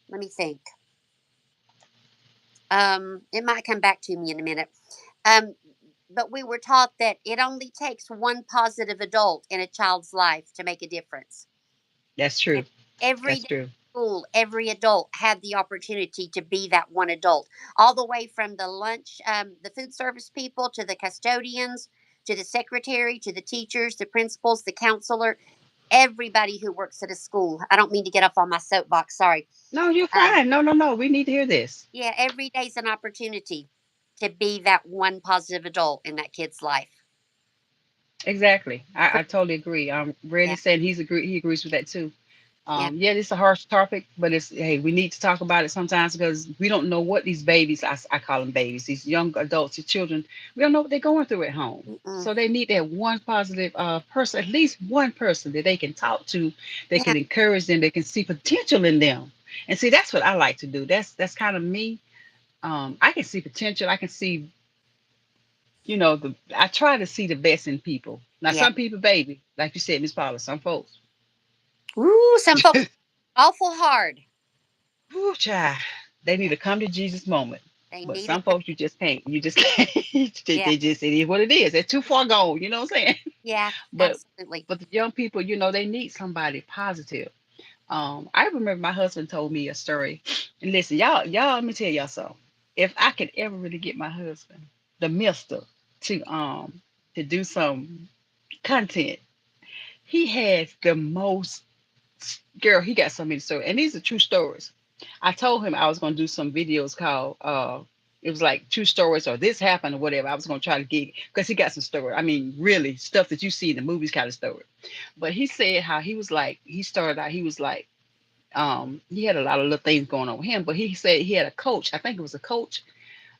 let me think. It might come back to me in a minute. Um, but we were taught that it only takes one positive adult in a child's life to make a difference. That's And true. every That's day true. at school, every adult had the opportunity to be that one adult, all the way from the lunch, the food service people, to the custodians, to the secretary, to the teachers, the principals, the counselor, everybody who works at a school. I don't mean to get off on my soapbox. Sorry. No, you're Um, fine. No, no, no. We need to hear this. yeah, every day's an opportunity to be that one positive adult in that kid's life. Exactly. I For- totally agree. Red Yeah, is saying he agrees with that too. yeah, Yeah, it's a harsh topic, but it's hey, we need to talk about it sometimes because we don't know what these babies, I call them babies, these young adults, these children, we don't know what they're going through at home. mm-mm. So they need that one positive person, at least one person that they can talk to, they Yeah, can encourage them, they can see potential in them. And see, that's what I like to do. That's kind of me. I can see potential. I can see, I try to see the best in people. Now, yeah. some people, baby, like you said, Miss Paula, some folks. Ooh, some folks awful hard. Whew, child, they need Yeah, to come to Jesus moment. they But need a some folks you just can't. You just can't. they yeah, they just it is what it is. They're too far gone. You know what I'm saying? yeah, But absolutely. but the young people, they need somebody positive. I remember my husband told me a story. And listen, y'all, let me tell y'all something. If I could ever really get my husband, the mister, to do some content, he has the most girl, he got so many stories. And these are true stories. I told him I was gonna do some videos called it was like true stories or this happened or whatever. I was gonna try to get because he got some story. I mean, really stuff that you see in the movies kind of story. But he said how he was like he started out, he was like he had a lot of little things going on with him, but he said he had a coach, I think it was a coach,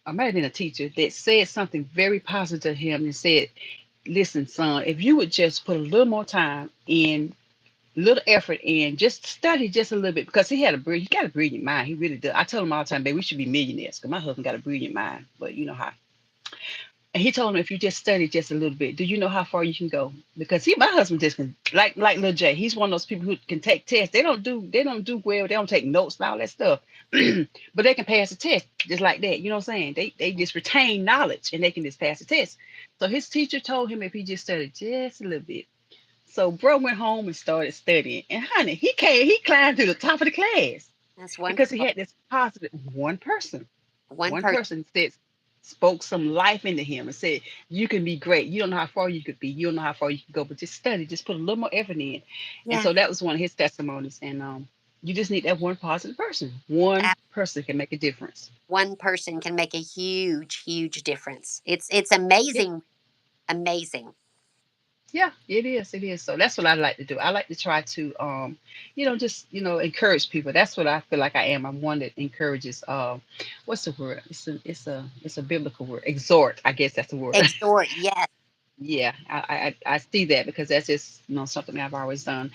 or might have been a teacher, that said something very positive to him and said, listen, son, if you would just put a little more time in little effort in, just study just a little bit because he got a brilliant mind. He really does. I tell him all the time, baby, we should be millionaires because my husband got a brilliant mind, but you know how. And he told him if you just study just a little bit, do you know how far you can go? Because my husband just can like little Jay. He's one of those people who can take tests. They don't do well. They don't take notes and all that stuff, but they can pass the test just like that. You know what I'm saying? They just retain knowledge and they can just pass the test. So his teacher told him if he just studied just a little bit. So bro went home and started studying. And honey, he climbed to the top of the class That's because he wonderful. had this positive one person. One One person. person said spoke some life into him and said, you can be great. You don't know how far you could be. You don't know how far you could go, but just study, just put a little more effort in. And Yeah, so that was one of his testimonies. And you just need that one positive person. One ab- person can make a difference. one person can make a huge, huge difference. It's Yeah. amazing, amazing. Yeah, it is. It is. So that's what I like to do. I like to try to, just, encourage people. That's what I feel like I am. I'm one that encourages. What's the word? It's a biblical word. Exhort. I guess that's the word. Exhort, yes. Yeah, I see that because that's just something I've always done.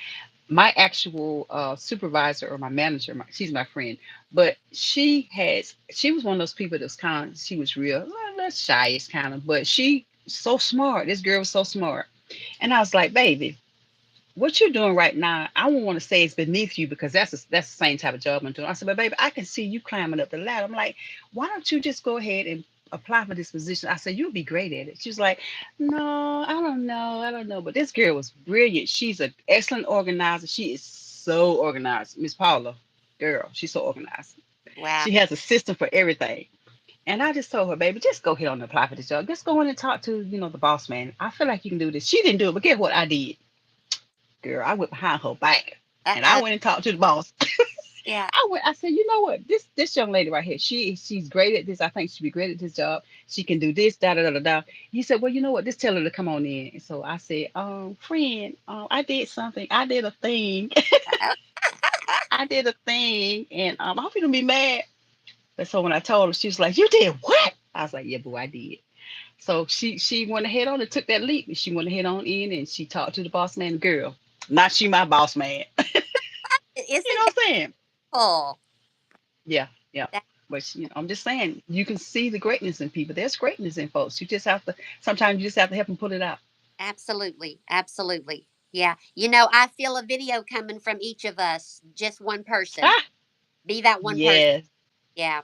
My actual supervisor or my manager, she's my friend, but she was one of those people that was kind of, she was real, less shy, kind of, but she so smart. This girl was so smart. And I was like, baby, what you're doing right now, I won't want to say it's beneath you because that's the same type of job I'm doing. I said, but baby, I can see you climbing up the ladder. I'm like, why don't you just go ahead and apply for this position? I said, you'll be great at it. She was like, no, I don't know. But this girl was brilliant. She's an excellent organizer. She is so organized. Miss Paula, girl, she's so organized. Wow. She has a system for everything. And I just told her, baby, just go ahead on and apply for this job. Just go in and talk to, the boss man. I feel like you can do this. She didn't do it, but guess what I did? Girl, I went behind her back and I Uh-oh. went and talked to the boss. Yeah. I said, you know what? This young lady right here, she's great at this. I think she'd be great at this job. She can do this, da da da da da. He said, well, you know what? Just tell her to come on in. And so I said, friend, I did something. I did a thing. Uh-oh. I did a thing. And I hope you don't be mad. But so when I told her, she was like, you did what? I was like, yeah, boo, I did. So she went ahead on and took that leap. And she went ahead on in and she talked to the boss man, girl. Not she my boss man. You know Isn't that what I'm saying? cool? Yeah, yeah. That, But I'm just saying, you can see the greatness in people. There's greatness in folks. You just have to. Sometimes you just have to help them pull it out. absolutely. Absolutely. Yeah. I feel a video coming from each of us, just one person. Ah, Be that one person. yes, Yeah.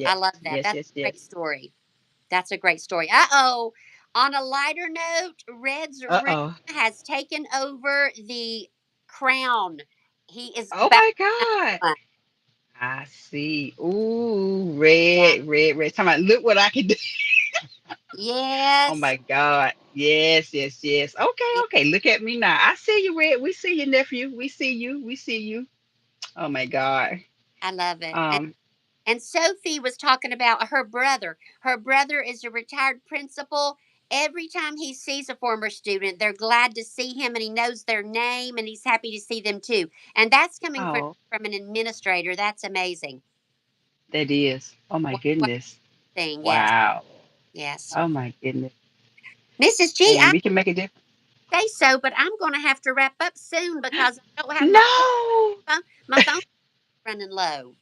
I yes, love that. yes, That's yes, a great yes. story. That's a great story. Uh-oh. On a lighter note, Red's Uh room oh. has taken over the crown. He is Oh back. my God. I see. Ooh, Yeah. red, red, red. Talking about, look what I can do. Oh Yes. my God. Yes, yes, yes. Okay, Yeah, okay. Look at me now. I see you, red. We see you, nephew. We see you. We see you. Oh my God. I love it. And, Um. and Sophie was talking about her brother. Her brother is a retired principal. Every time he sees a former student, they're glad to see him and he knows their name and he's happy to see them too. And that's coming Oh, from an administrator. That's amazing. that is. Oh my What goodness. thing? Yes. Wow. Yes. Oh my goodness. Mrs. G, Hey, I we can make a difference. say so, but I'm going to have to wrap up soon because I don't have No. my phone running low.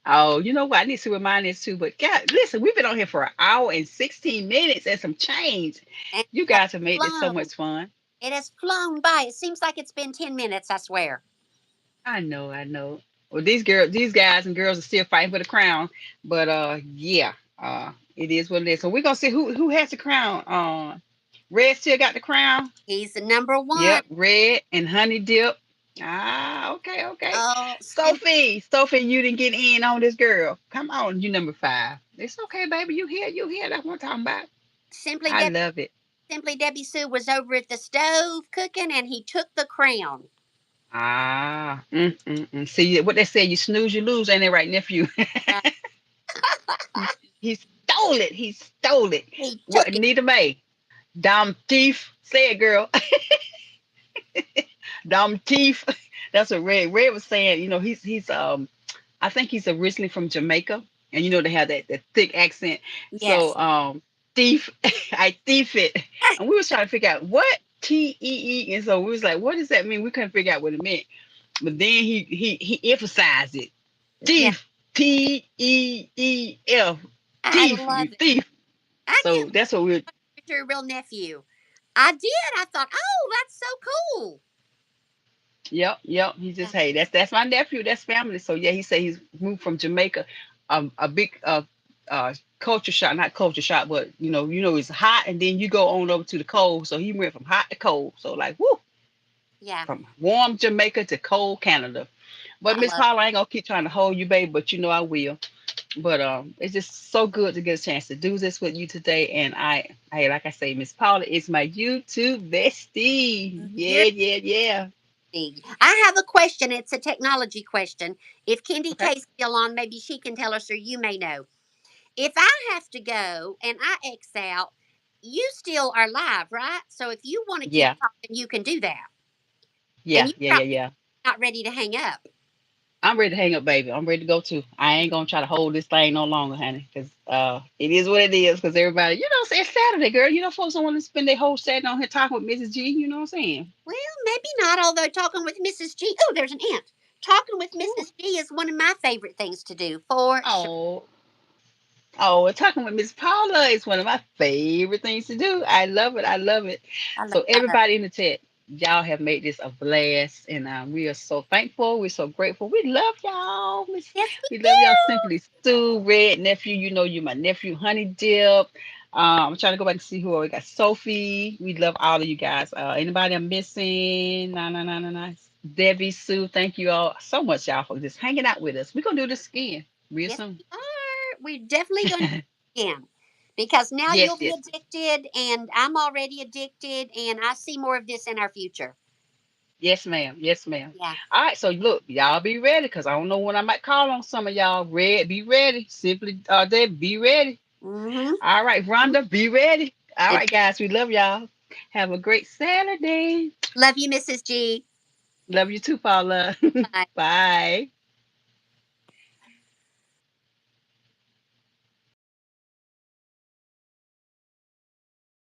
Oh, you know what? I need to remind this too. But God, listen, we've been on here for an hour and 16 minutes and some change. And You it has guys have made this so flown. much fun. It has flown by. It seems like it's been 10 minutes, I swear. I know, I know. Well, these guys and girls are still fighting for the crown. But yeah, it is what it is. So we're gonna see who has the crown. Red still got the crown. He's the number one. Yep, Red and Honey Dip. Ah, okay, okay. Oh, Sophie, you didn't get in on this girl. Come on, you number 5. It's okay, baby. You here. That's what I'm talking about. Simply I Debbie, love it. Simply Debbie Sue was over at the stove cooking, and he took the crown. Ah, see what they say, you snooze, you lose, ain't it right, nephew? Uh, he stole it. He stole it. he What, took it. Nita May? Dumb thief. Say it, girl. Dumb thief. That's what Red was saying. He's I think he's originally from Jamaica, and they have that thick accent. So Yes. thief, I thief it, and we was trying to figure out what TEE, and so we was like, what does that mean? We couldn't figure out what it meant, but then he emphasized it. Yeah. Thief, TEEF, I thief, you love it. thief. I So didn't that's what we're. with your real nephew. I did. I thought, oh, that's so cool. Yep, yep. He Yeah. just, hey, that's my nephew. That's family. So yeah, he said he's moved from Jamaica, a big culture shock, not culture shock, but it's hot, and then you go on over to the cold. So he went from hot to cold. So like, whoo, Yeah. from warm Jamaica to cold Canada. But I Miss love Paula, I ain't gonna keep trying to hold you, babe, but I will. But it's just so good to get a chance to do this with you today. And like I say, Miss Paula is my YouTube bestie. it. Yeah, yeah, yeah. I have a question. It's a technology question. If Kendi Okay. K's still on, maybe she can tell us, or you may know. If I have to go and I X out, you still are live, right? So if you want to keep Yeah, talking, you can do that. And yeah, you yeah, yeah, probably yeah. not ready to hang up. I'm ready to hang up, baby. I'm ready to go too. I ain't gonna try to hold this thing no longer, honey, because it is what it is. Because everybody, it's Saturday, girl. Folks don't want to spend their whole Saturday on here talking with Mrs G. You know what I'm saying? Well, maybe not, although talking with Mrs. G. Oh, there's an ant. Talking with Ooh. Mrs. G is one of my favorite things to do, for sure. Oh, oh, and talking with Miss Paula is one of my favorite things to do. I love it. I love it. I love So her. everybody in the chat, y'all have made this a blast, and we are so thankful. We're so grateful. We love y'all. Yes, we We love y'all, do. Simply Sue, Red nephew. You know you my nephew, Honey Dip. I'm trying to go back and see who we got. Sophie. We love all of you guys. Anybody I'm missing? No, no, no, no, no. Debbie, Sue. Thank you all so much, y'all, for just hanging out with us. We're gonna do this again real Yes, soon. we are. We're definitely going to do it again because now you'll Yes, be yes. addicted, and I'm already addicted, and I see more of this in our future. Yes, ma'am. Yes, ma'am. Yeah. All right, so look, y'all be ready because I don't know when I might call on some of y'all. Red, be ready. Simply, Deb, be ready. Mm-hmm. All right, Rhonda, be ready. All And right, guys, we love y'all. Have a great Saturday. love you, Mrs G. Love you too, Paula. Bye. Bye.